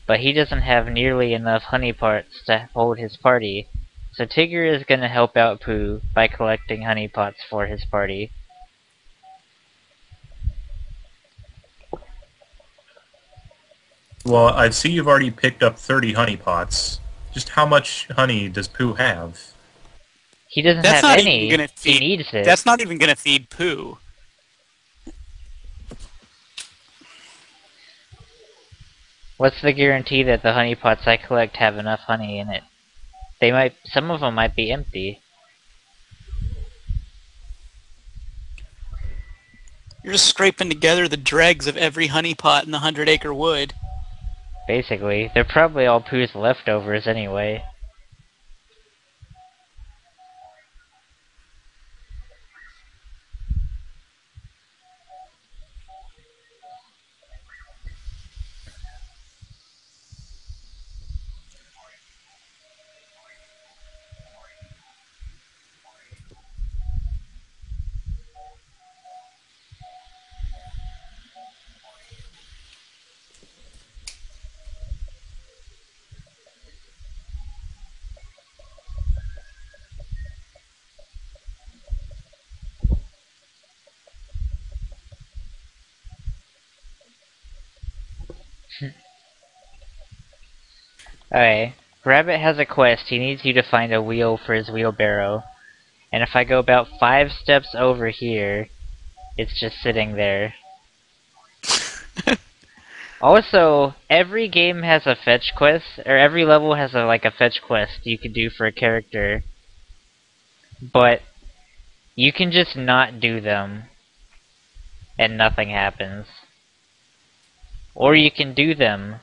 but he doesn't have nearly enough honey pots to hold his party. So Tigger is gonna help out Pooh by collecting honey pots for his party. Well, I see you've already picked up 30 honey pots. Just how much honey does Pooh have? He doesn't That's have not any, even gonna he feed. needs it. That's not even gonna feed Pooh. What's the guarantee that the honey pots I collect have enough honey in it? They might, some of them might be empty. You're just scraping together the dregs of every honey pot in the 100-acre wood. Basically, they're probably all Pooh's leftovers anyway. Okay, Rabbit has a quest. He needs you to find a wheel for his wheelbarrow. And if I go about 5 steps over here, it's just sitting there. Also, every game has a fetch quest, or every level has a fetch quest you can do for a character. But you can just not do them, and nothing happens. Or you can do them,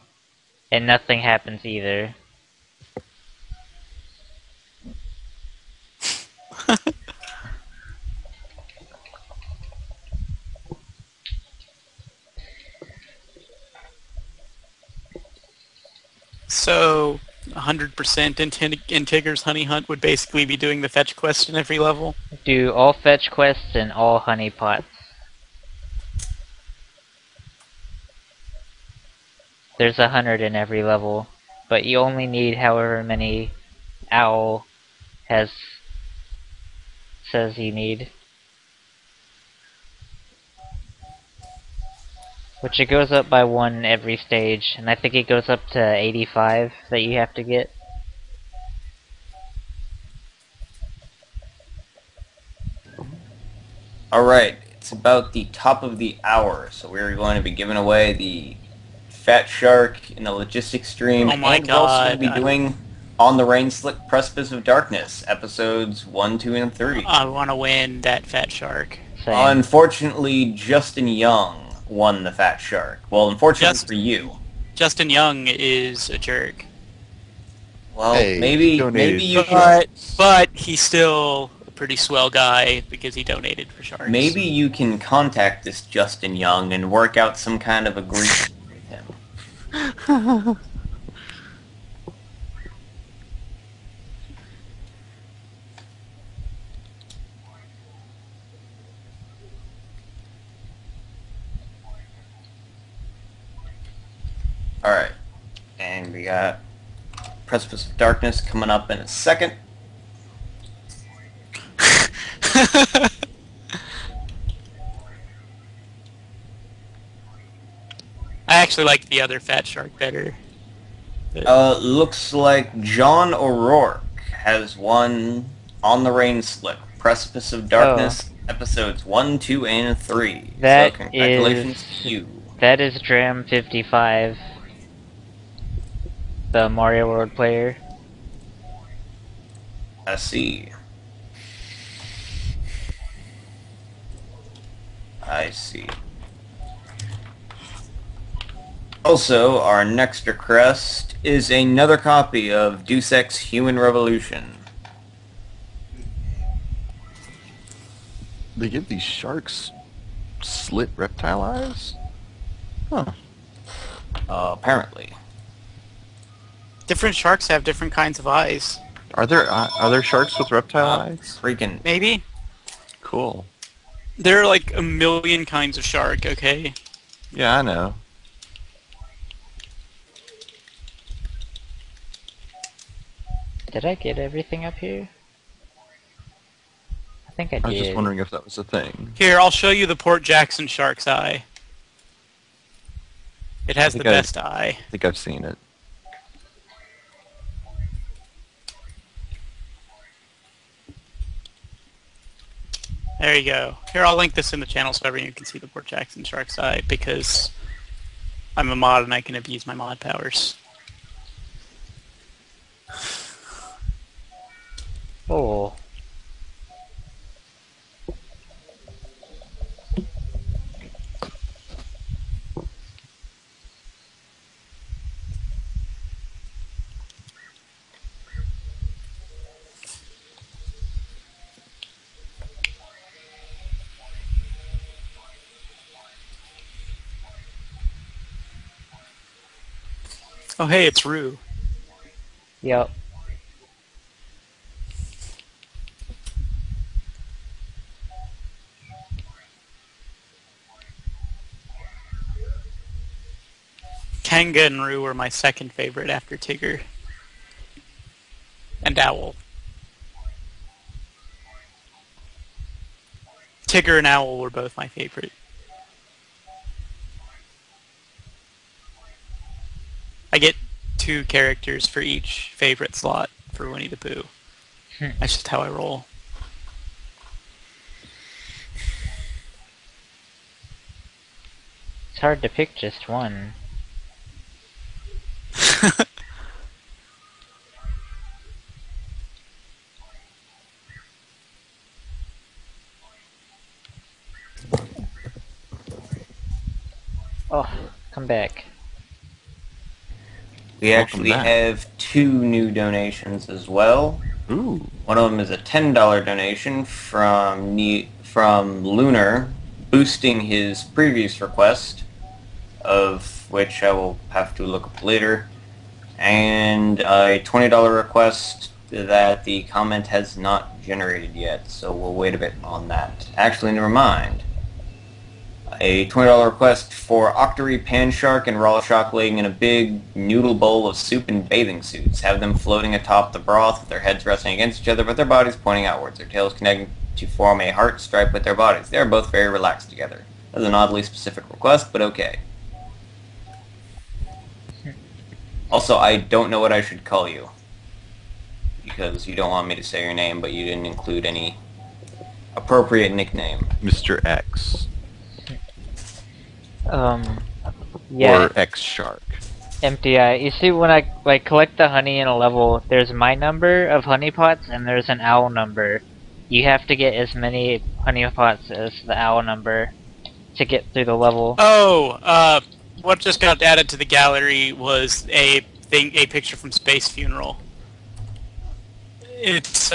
and nothing happens either. So, 100% in Tigger's Honey Hunt would basically be doing the fetch quest in every level. Do all fetch quests and all honey pots. There's 100 in every level, but you only need however many Owl says you need. Which it goes up by 1 every stage, and I think it goes up to 85 that you have to get. Alright, it's about the top of the hour, so we're going to be giving away the Fat Shark in the logistics stream. Oh my and we're also God. going to be doing On the Rain Slick Precipice of Darkness, episodes 1, 2, and 3. I want to win that fat shark. Same. Unfortunately, Justin Young won the Fat Shark. Well, unfortunately for you. Justin Young is a jerk. Well, Hey, maybe donated. you can, But he's still a pretty swell guy because he donated for sharks. maybe you can contact this Justin Young and work out some kind of agreement with him. Alright, and we got Precipice of Darkness coming up in a second. I actually like the other fat shark better. Looks like John O'Rourke has won On the Rain Slip, Precipice of Darkness, episodes 1, 2, and 3. That so congratulations is- to you. That is Dram55, the Mario World player. I see. I see. Also, our next request is another copy of Deus Ex Human Revolution. They give these sharks slit reptile eyes? Huh. Apparently. Different sharks have different kinds of eyes. Are there sharks with reptile eyes? Freaking... Maybe? Cool. There are like a million kinds of shark, okay? Yeah, I know. Did I get everything up here? I think I did. I was just wondering if that was a thing. Here, I'll show you the Port Jackson shark's eye. It has the think I- best eye. I think I've seen it. There you go. Here, I'll link this in the channel so everyone can see the Port Jackson shark's eye because I'm a mod and I can abuse my mod powers. Oh. Oh, hey, it's Rue. Yep. Kanga and Rue were my second favorite after Tigger. And Owl. Tigger and Owl were both my favorite. I get 2 characters for each favorite slot for Winnie the Pooh. That's just how I roll. It's hard to pick just one. Oh, come back. We Welcome actually back. have 2 new donations as well. Ooh. One of them is a $10 donation from Lunar, boosting his previous request, of which I will have to look up later, and a $20 request that the comment has not generated yet, so we'll wait a bit on that. Actually, never mind. A $20 request for Octory, Pan Shark, and Raw Shock laying in a big noodle bowl of soup in bathing suits. Have them floating atop the broth with their heads resting against each other but their bodies pointing outwards, their tails connecting to form a heart stripe with their bodies. They are both very relaxed together. That's an oddly specific request, but okay. Also, I don't know what I should call you. Because you don't want me to say your name, but you didn't include any appropriate nickname. Mr. X. Yeah. Or X Shark. MTI. You see, when I like collect the honey in a level, there's my number of honey pots and there's an owl number. You have to get as many honey pots as the owl number to get through the level. Oh, what just got added to the gallery was a picture from Space Funeral. It's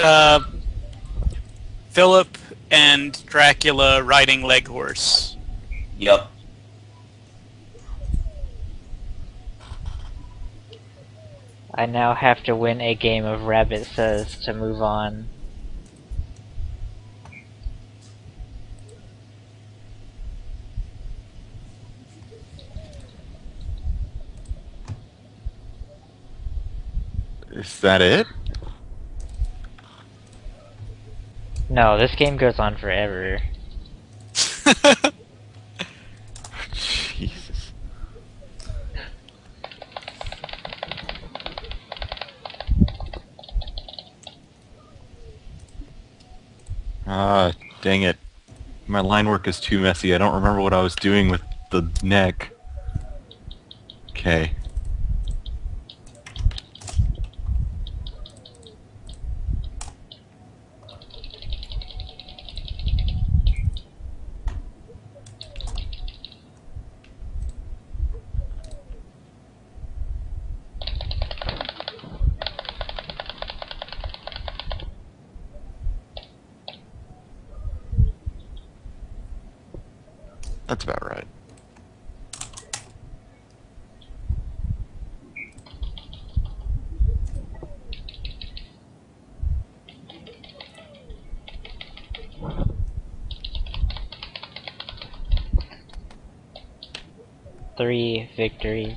Philip and Dracula riding Leghorse. Yup. I now have to win a game of Rabbit Says to move on. Is that it? No, this game goes on forever. Jesus. Ah, dang it. My line work is too messy. I don't remember what I was doing with the neck. Okay. That's about right. Three victories.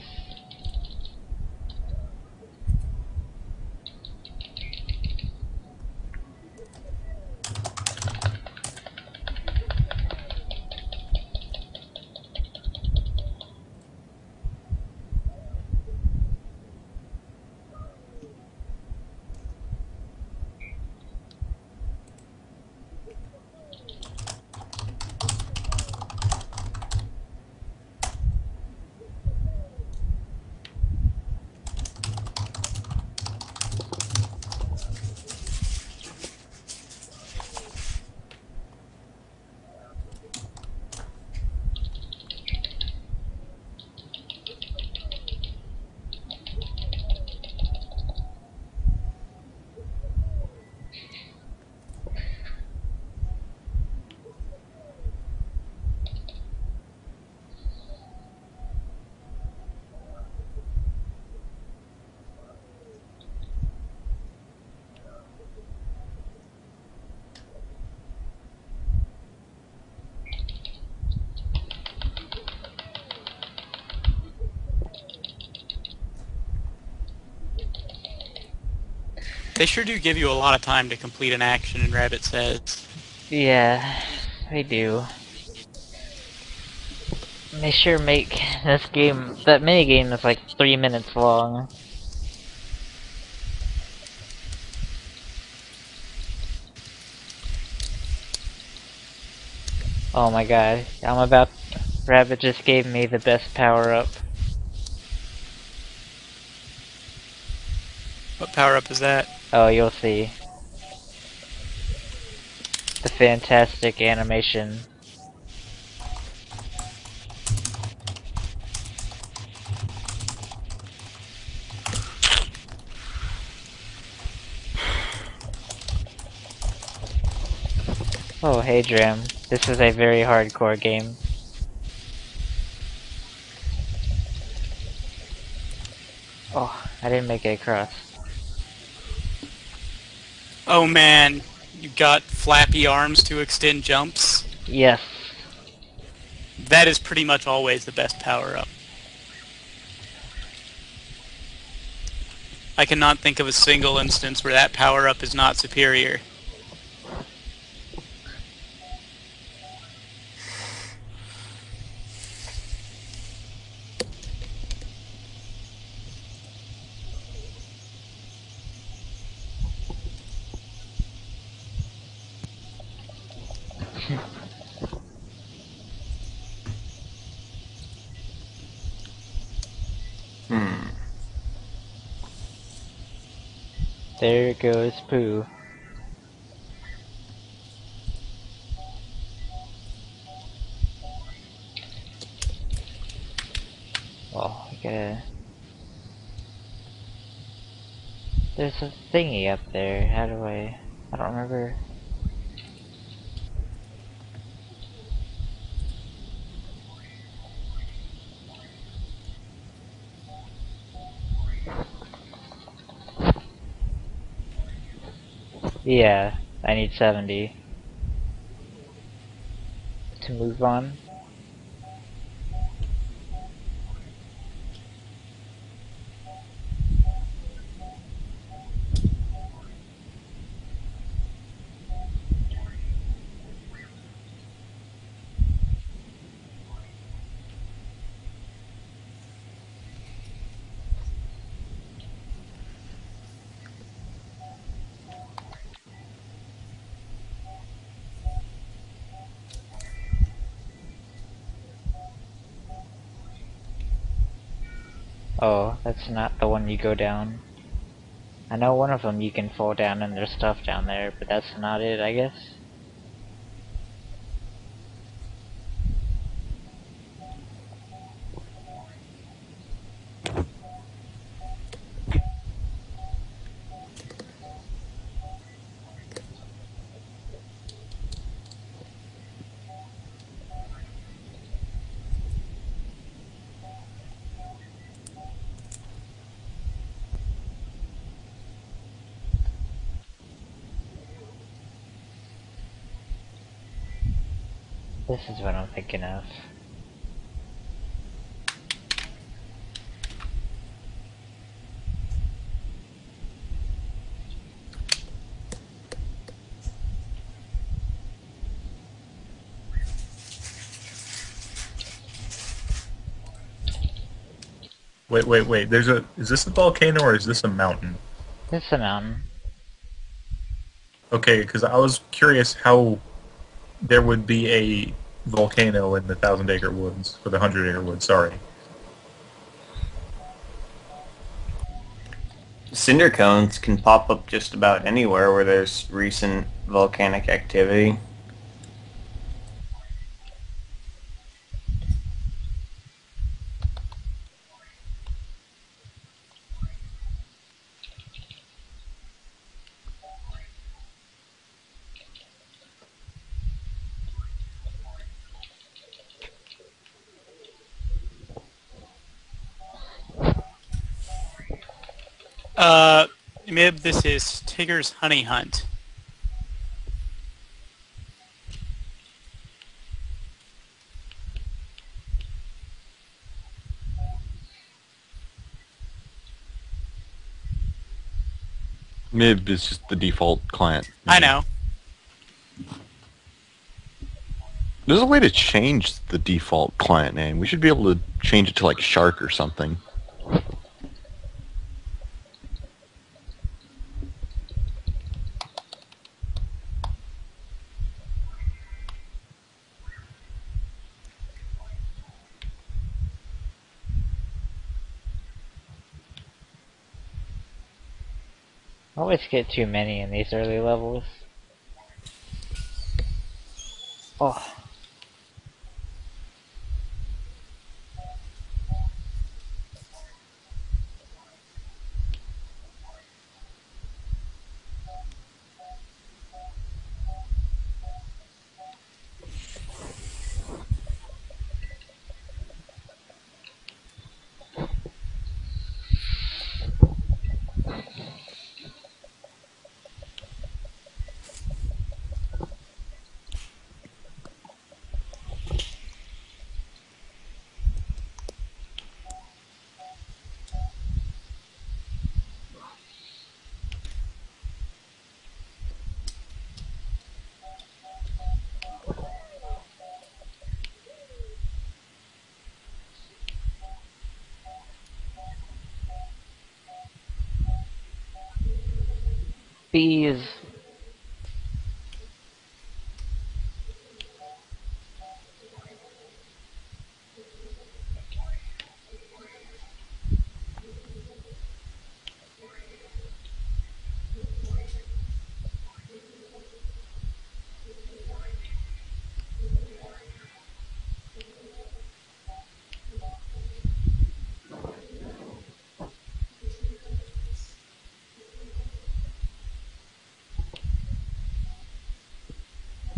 They sure do give you a lot of time to complete an action in Rabbit Says. Yeah, they do. They sure make this game, that mini game is like 3 minutes long. Oh my god, Rabbit just gave me the best power up. What power-up is that? Oh, you'll see. The fantastic animation. Oh, hey Dram. This is a very hardcore game. Oh, I didn't make it across. Oh man, you got flappy arms to extend jumps. Yes. That is pretty much always the best power-up. I cannot think of a single instance where that power-up is not superior. There goes Pooh. Oh, okay. There's a thingy up there. How do I don't remember. Yeah, I need 70 to move on. Oh, that's not the one you go down. I know one of them you can fall down and there's stuff down there, but that's not it, I guess. This is what I'm thinking of. Wait. Is this a volcano or is this a mountain? This is a mountain. Okay, because I was curious how there would be a volcano in the 1,000-acre woods, or the 100-acre woods, sorry. Cinder cones can pop up just about anywhere where there's recent volcanic activity. Mib, this is Tigger's Honey Hunt. Mib is just the default client. I know. There's a way to change the default client name. We should be able to change it to like Shark or something. I always get too many in these early levels. Oh. Bees.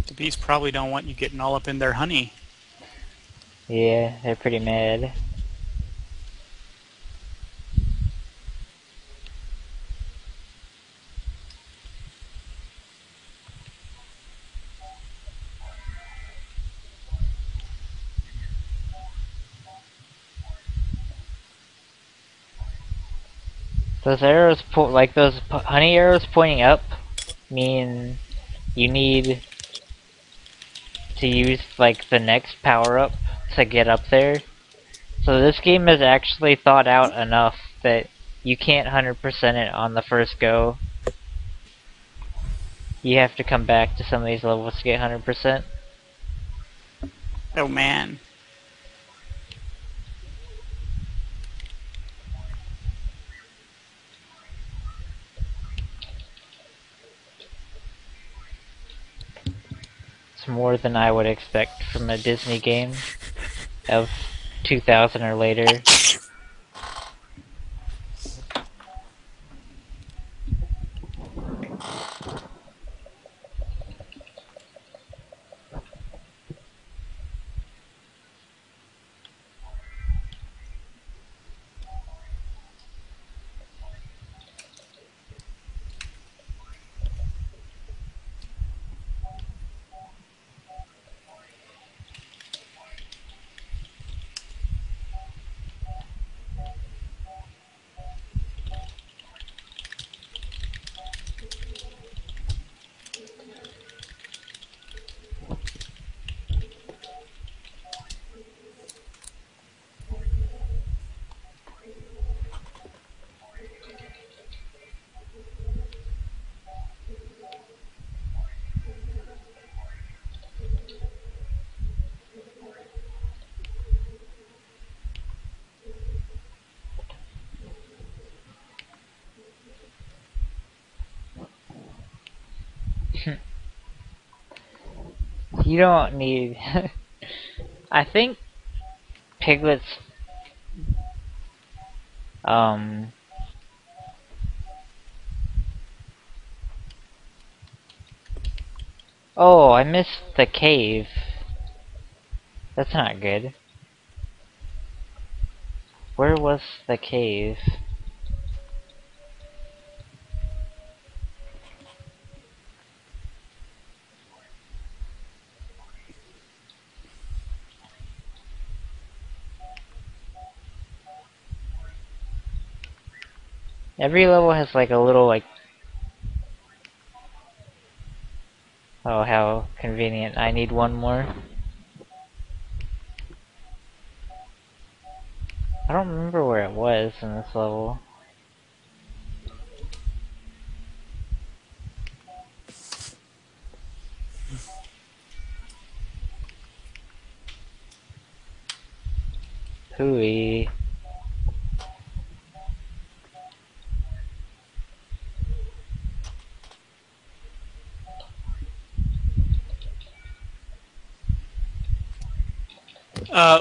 The bees probably don't want you getting all up in their honey. Yeah, they're pretty mad. Those arrows, like those honey arrows pointing up, mean you need to use like the next power up to get up there. So this game is actually thought out enough that you can't 100% it on the first go. You have to come back to some of these levels to get 100%. Oh man. It's more than I would expect from a Disney game of 2000 or later. You don't need... I think Piglet's... Oh, I missed the cave. That's not good. Where was the cave? Every level has like a little like... Oh, how convenient. I need one more. I don't remember where it was in this level. Hooey.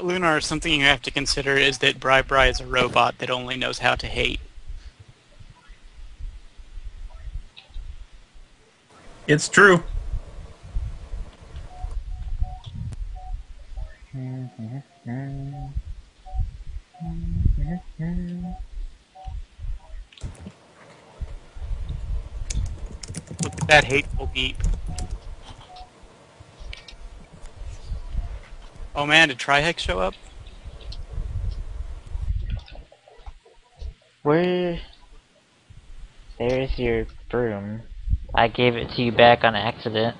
Lunar, something you have to consider is that Bri is a robot that only knows how to hate. It's true. Look at that hateful beep. Oh man, did Trihex show up? Where... There's your broom. I gave it to you back on accident.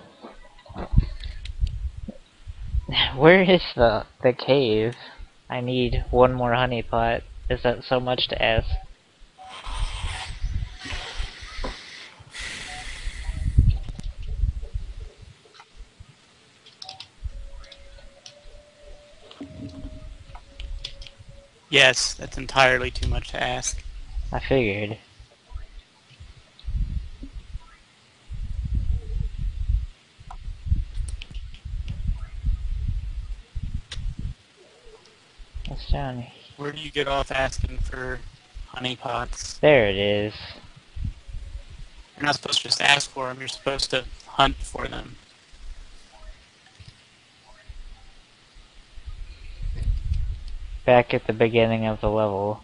Where is the cave? I need one more honey pot. Is that so much to ask? Yes, that's entirely too much to ask. I figured. What's down here? Where do you get off asking for honeypots? There it is. You're not supposed to just ask for them, you're supposed to hunt for them. Back at the beginning of the level.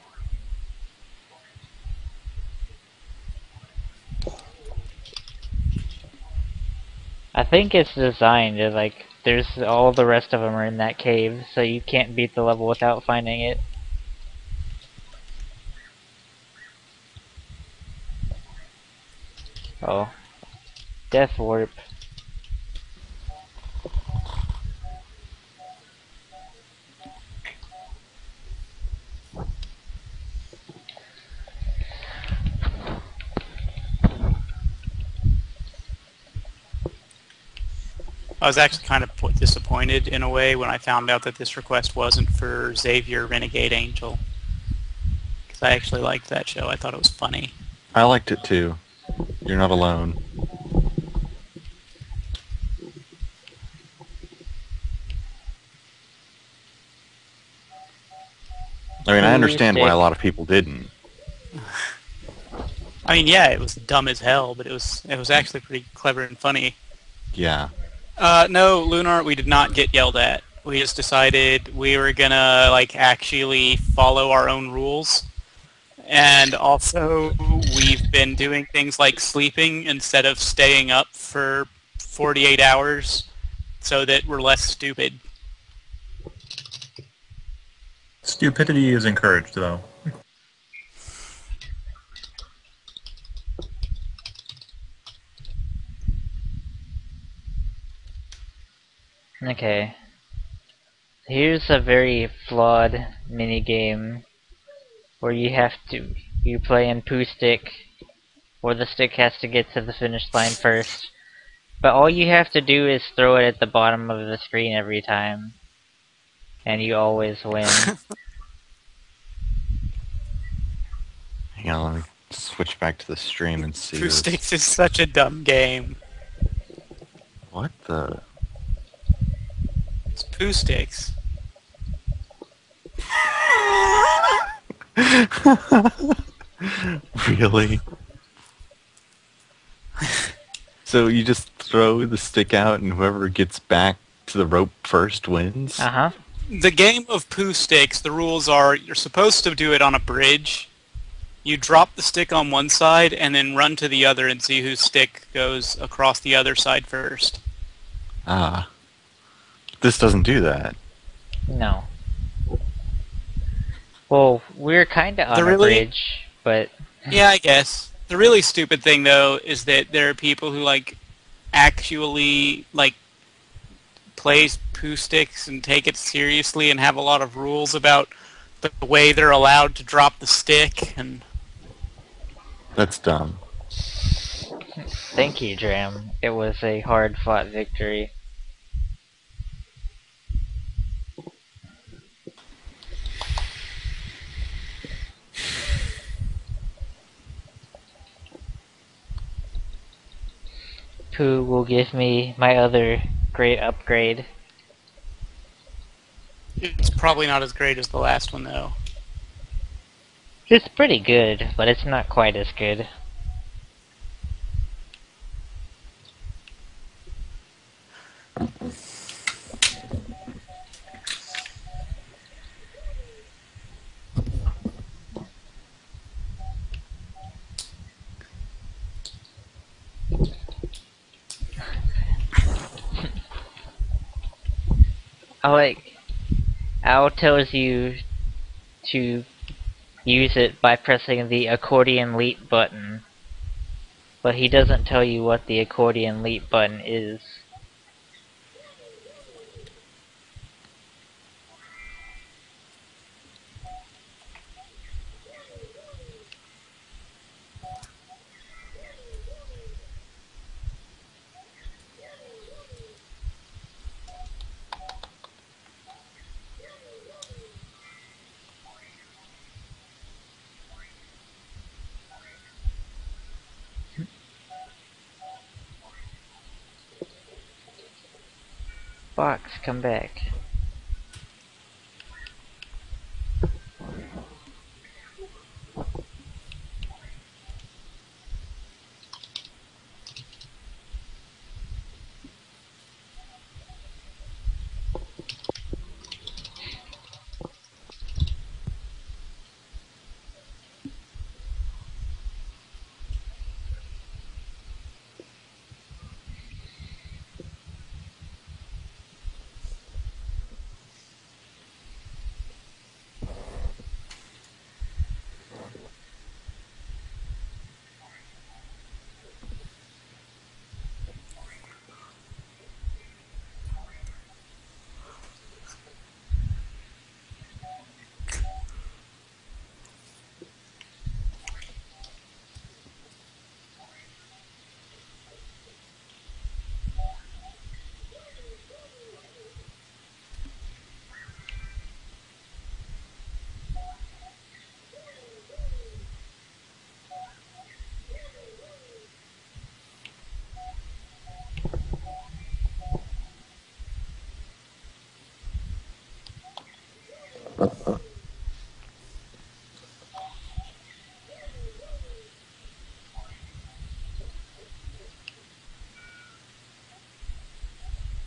I think it's designed to, like, there's all the rest of them are in that cave, so you can't beat the level without finding it. Oh. Death warp. I was actually kind of disappointed in a way when I found out that this request wasn't for Xavier Renegade Angel. Because I actually liked that show. I thought it was funny. I liked it too. You're not alone. I mean, I understand why a lot of people didn't. I mean, yeah, it was dumb as hell, but it was actually pretty clever and funny. Yeah. No, Lunar, we did not get yelled at. We just decided we were gonna, like, actually follow our own rules. And also, we've been doing things like sleeping instead of staying up for 48 hours so that we're less stupid. Stupidity is encouraged, though. Okay. Here's a very flawed minigame where you play in poo stick, where the stick has to get to the finish line first. But all you have to do is throw it at the bottom of the screen every time. And you always win. Hang on, let me switch back to the stream and see Poo this. Sticks is such a dumb game. What the? It's Poo Sticks. Really? So you just throw the stick out and whoever gets back to the rope first wins? Uh-huh. The game of Poo Sticks, the rules are you're supposed to do it on a bridge. You drop the stick on one side and then run to the other and see whose stick goes across the other side first. Ah. This doesn't do that. No. Well, we're kinda on a bridge, but... Yeah, I guess. The really stupid thing, though, is that there are people who, like, actually, like, play Poo Sticks and take it seriously and have a lot of rules about the way they're allowed to drop the stick, and... That's dumb. Thank you, Dram. It was a hard-fought victory. Pooh will give me my other great upgrade. It's probably not as great as the last one, though. It's pretty good, but it's not quite as good. Al tells you to use it by pressing the accordion leap button, but he doesn't tell you what the accordion leap button is. box, come back.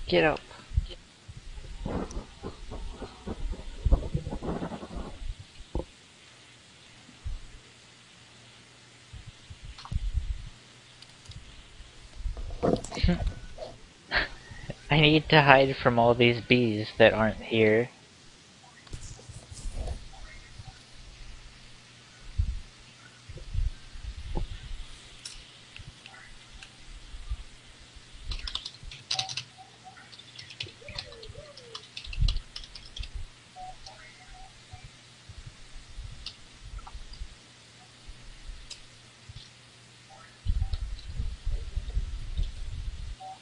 Get up. I need to hide from all these bees that aren't here.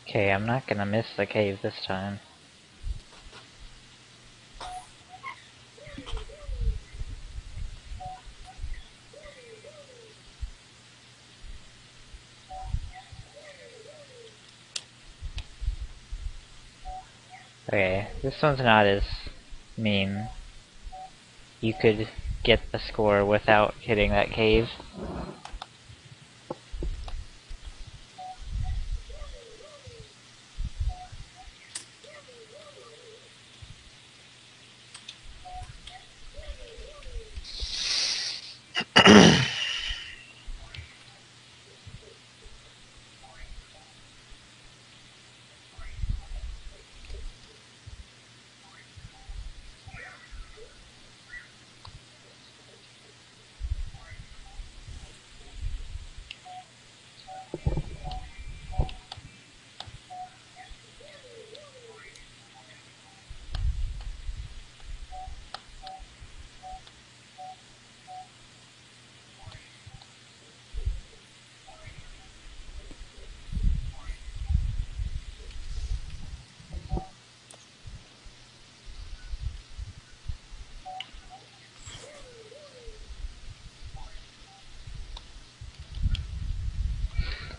Okay, I'm not gonna miss the cave this time. Okay, this one's not as mean. You could get the score without hitting that cave.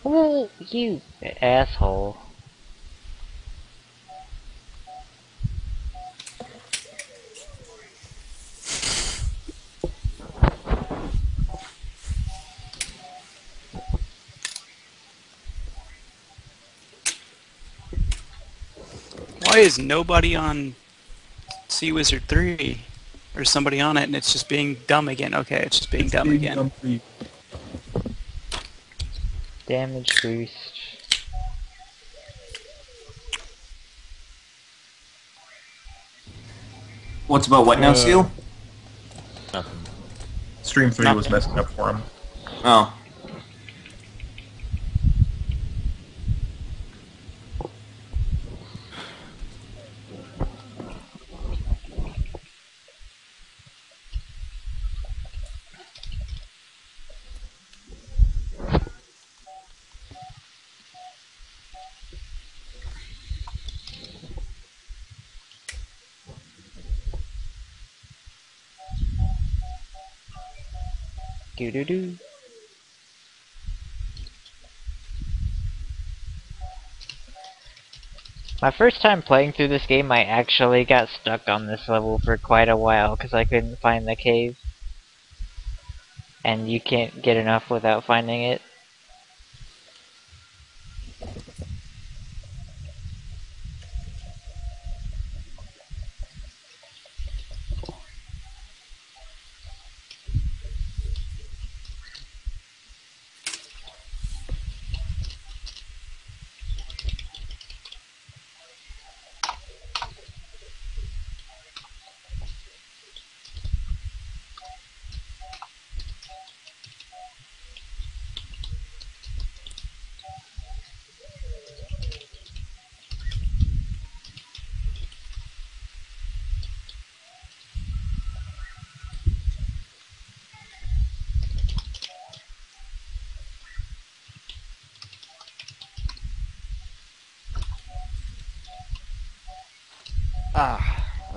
Oh, you asshole. Why is nobody on Sea Wizard 3? Or somebody on it and it's just being dumb again. Okay, it's just being dumb again. Damage boost. What's about what now, Seal? Nothing. Stream 3 was messing up for him. Oh. Doo doo doo. My first time playing through this game, I actually got stuck on this level for quite a while because I couldn't find the cave. And you can't get enough without finding it.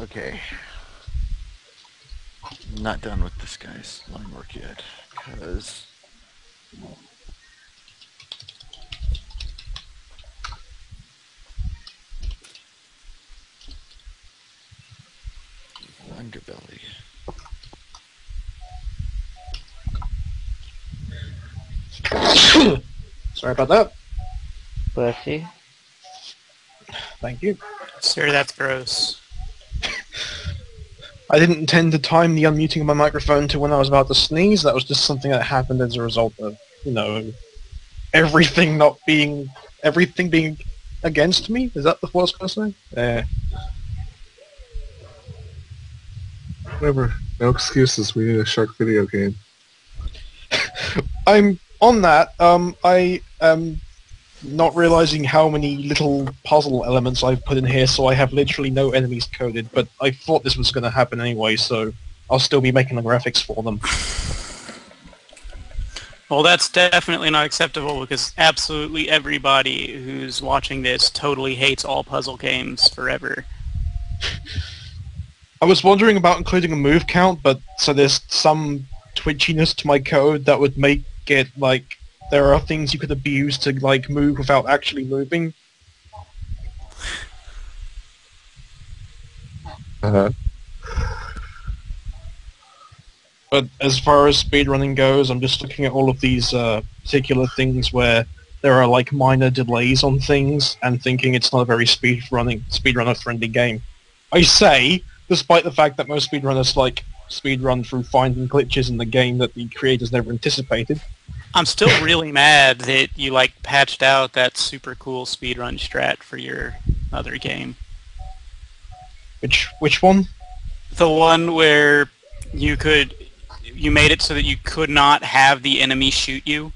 Okay. Not done with this guy's line work yet, because underbelly. Sorry about that. Bless you. Thank you. Sir, that's gross. I didn't intend to time the unmuting of my microphone to when I was about to sneeze. That was just something that happened as a result of, you know, everything being against me. Is that what I was supposed to say? Yeah. Whatever. No excuses. We need a shark video game. I'm on that. I am not realizing how many little puzzle elements I've put in here, so I have literally no enemies coded. But I thought this was going to happen anyway, so I'll still be making the graphics for them. Well, that's definitely not acceptable because absolutely everybody who's watching this totally hates all puzzle games forever. I was wondering about including a move count, but so there's some twitchiness to my code that would make it like there are things you could abuse to like move without actually moving. Uh-huh. But as far as speedrunning goes, I'm just looking at all of these particular things where there are like minor delays on things and thinking it's not a very speedrunner friendly game. I say, despite the fact that most speedrunners like speedrun through finding glitches in the game that the creators never anticipated. I'm still really mad that you like patched out that super cool speedrun strat for your other game. Which one? The one where you made it so that you could not have the enemy shoot you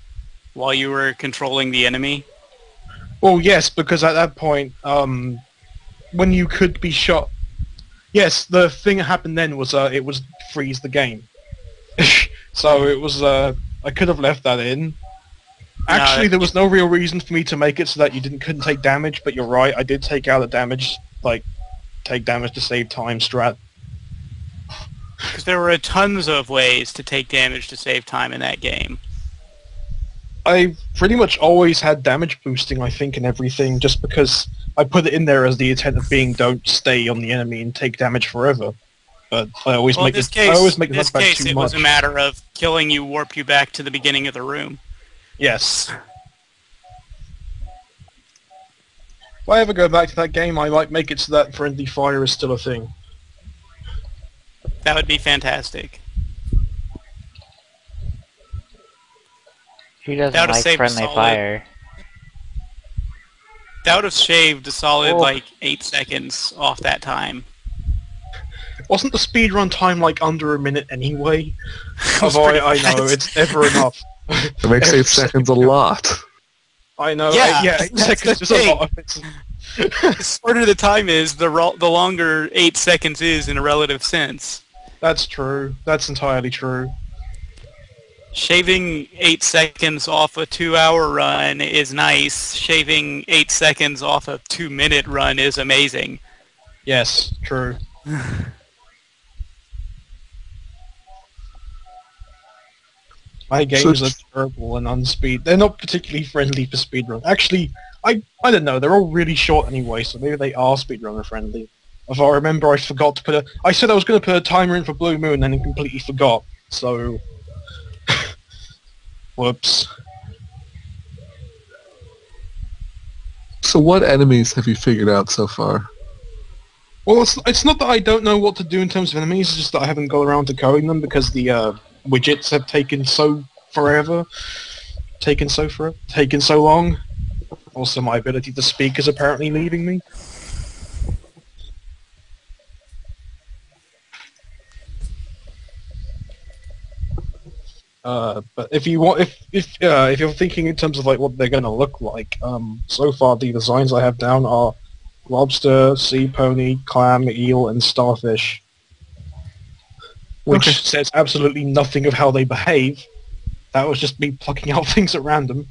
while you were controlling the enemy. Well, yes, because at that point, when you could be shot... Yes, the thing that happened then was it was freeze the game. So it was... I could have left that in. Actually, there was no real reason for me to make it so that you couldn't take damage, but you're right, I did take out a damage, like, take damage to save time strat. Because there were tons of ways to take damage to save time in that game. I pretty much always had damage boosting, I think, and everything, just because I put it in there as the intent of being don't stay on the enemy and take damage forever. But I always make it too much. It was a matter of killing you, warp you back to the beginning of the room. Yes. If I ever go back to that game, I might make it so that friendly fire is still a thing. That would be fantastic. Who doesn't like friendly fire? That would have shaved a solid, like, 8 seconds off that time. Wasn't the speedrun time like under a minute anyway? Although I know, it's never enough. It makes 8 seconds a lot. I know, yeah 8 seconds is a lot. The shorter the time is, the longer 8 seconds is in a relative sense. That's true. That's entirely true. Shaving 8 seconds off a 2-hour run is nice. Shaving 8 seconds off a 2-minute run is amazing. Yes, true. My games are terrible and unspeed. They're not particularly friendly for speedrun. Actually, I don't know. They're all really short anyway, so maybe they are speedrunner friendly. If I remember, I forgot to put a. I said I was going to put a timer in for Blue Moon, and then completely forgot. So, whoops. So what enemies have you figured out so far? Well, it's not that I don't know what to do in terms of enemies. It's just that I haven't got around to coding them because the widgets have taken so long. Also, my ability to speak is apparently leaving me. But if you want, if you're thinking in terms of like what they're going to look like, so far the designs I have down are lobster, sea pony, clam, eel, and starfish, which says absolutely nothing of how they behave. That was just me plucking out things at random.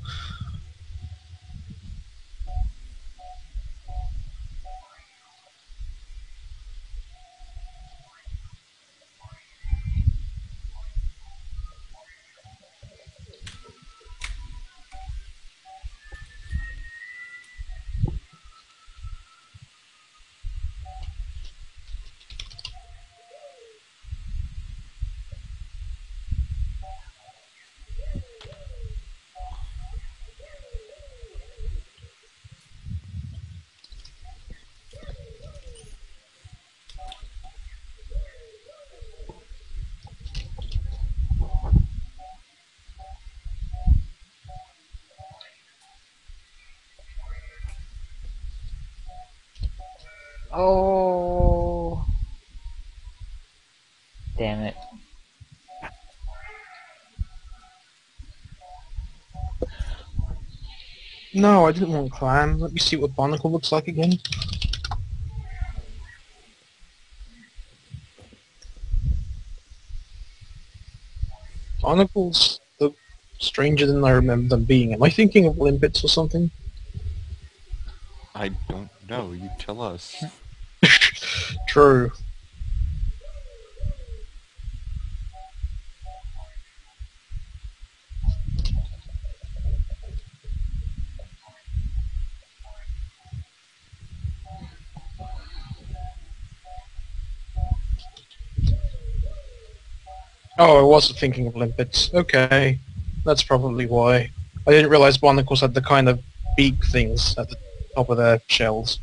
Oh, damn it. No, I didn't want clam. Let me see what barnacle looks like again. Barnacles look stranger than I remember them being. Am I thinking of limpets or something? I don't know. You tell us. True. Oh, I wasn't thinking of limpets. Okay. That's probably why. I didn't realize barnacles had the kind of beak things at the top of their shells.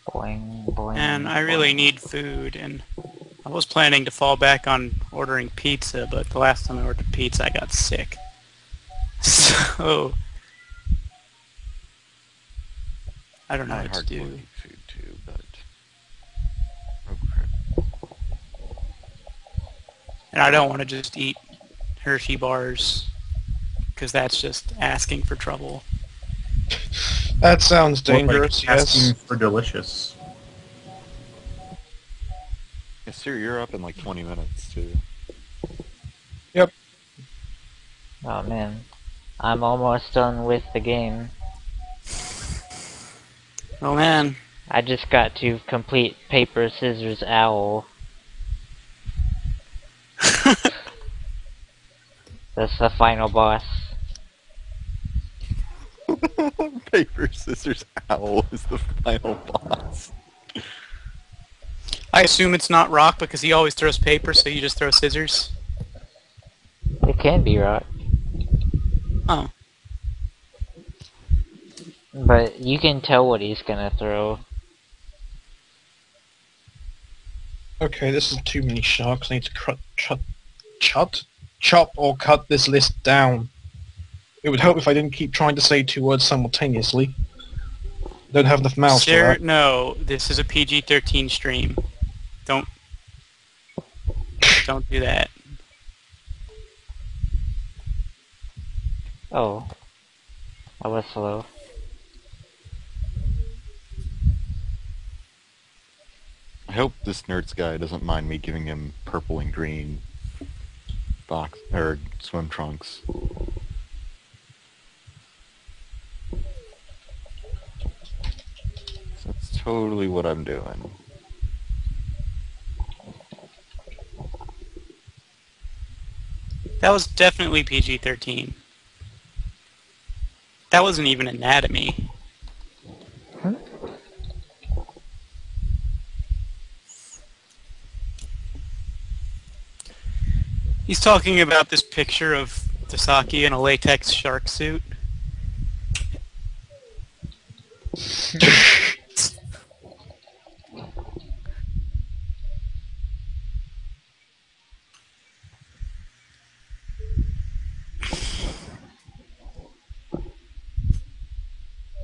Boing, boing. And I really need food, and I was planning to fall back on ordering pizza, but the last time I ordered pizza I got sick. So I don't know I what to hardly do. need food too, but oh crap. And I don't want to just eat Hershey bars, because that's just asking for trouble. That sounds More like dangerous, yes. asking for delicious. Yeah, sir, you're up in like 20 minutes too. Yep. Oh man. I'm almost done with the game. Oh man. I just got to complete Paper, Scissors, Owl. That's the final boss. Paper, scissors, owl is the final boss. I assume it's not rock because he always throws paper, so you just throw scissors. It can be rock. Oh. But you can tell what he's gonna throw. Okay, this is too many sharks. I need to chop or cut this list down. It would help if I didn't keep trying to say two words simultaneously. Don't have enough mouths for Sir, that. no, this is a PG-13 stream. Don't do that. Oh. I was slow. I hope this Nerds guy doesn't mind me giving him purple and green box or swim trunks. So that's totally what I'm doing. That was definitely PG-13. That wasn't even anatomy. He's talking about this picture of Tasaki in a latex shark suit.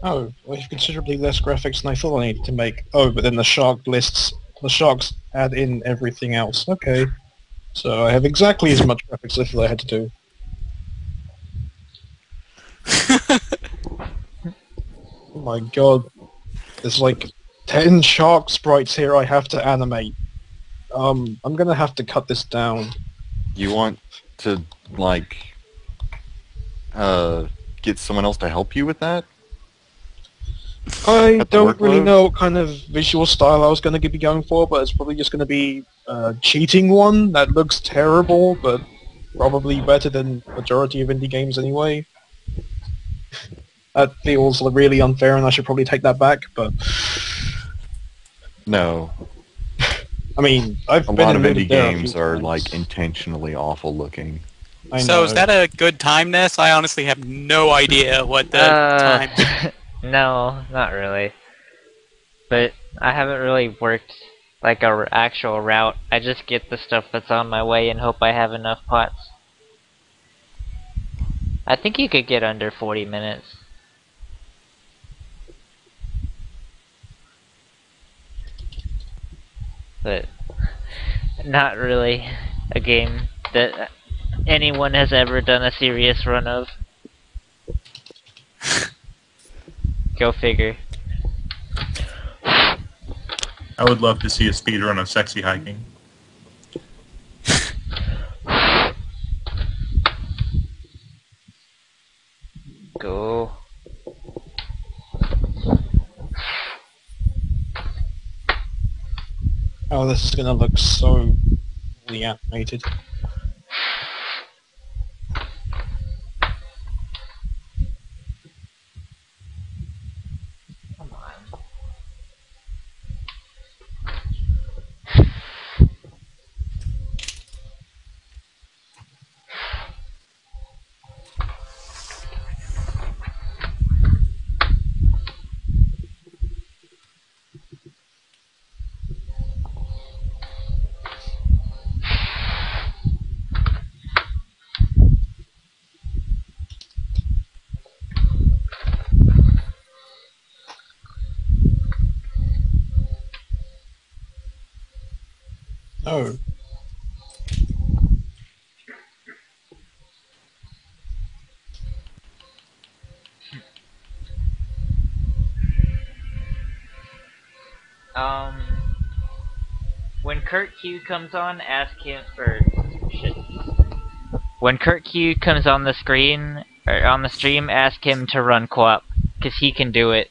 Oh, we have considerably less graphics than I thought I needed to make. Oh, but then the sharks add in everything else. Okay. So I have exactly as much graphics as I thought I had to do. Oh my god. There's like 10 shark sprites here I have to animate. I'm gonna have to cut this down. You want to, like, get someone else to help you with that? I Cut the don't really workload? know what kind of visual style I was going to be going for, but it's probably just going to be a cheating one that looks terrible, but probably better than majority of indie games anyway. That feels really unfair, and I should probably take that back, but... No. I mean, I've A been lot of in indie there a few games are, times. like, intentionally awful looking. I So know. is that a good time, Ness? I honestly have no idea what the time... No, not really. But I haven't really worked like a actual route. I just get the stuff that's on my way and hope I have enough pots. I think you could get under 40 minutes. But not really a game that anyone has ever done a serious run of. Go figure. I would love to see a speedrun of sexy hiking. Go. Oh, this is going to look so really animated. Come on. Oh. When Kurt Q comes on, ask him for shit. When Kurt Q comes on the screen or on the stream, ask him to run co-op, cause he can do it.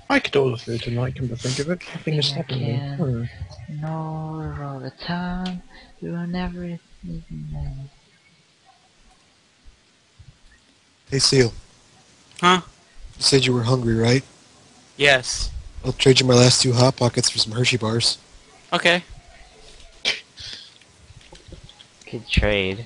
I could order food tonight, come to think of it. Nothing is stopping me. Hmm. No, all the time. You will never. Hey, Seal. Huh? You said you were hungry, right? Yes. I'll trade you my last 2 Hot Pockets for some Hershey bars. Okay. Good trade.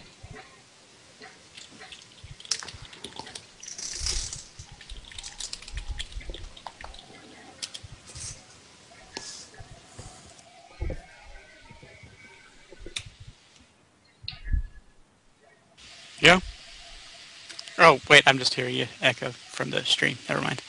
Oh, wait, I'm just hearing you echo from the stream. Never mind.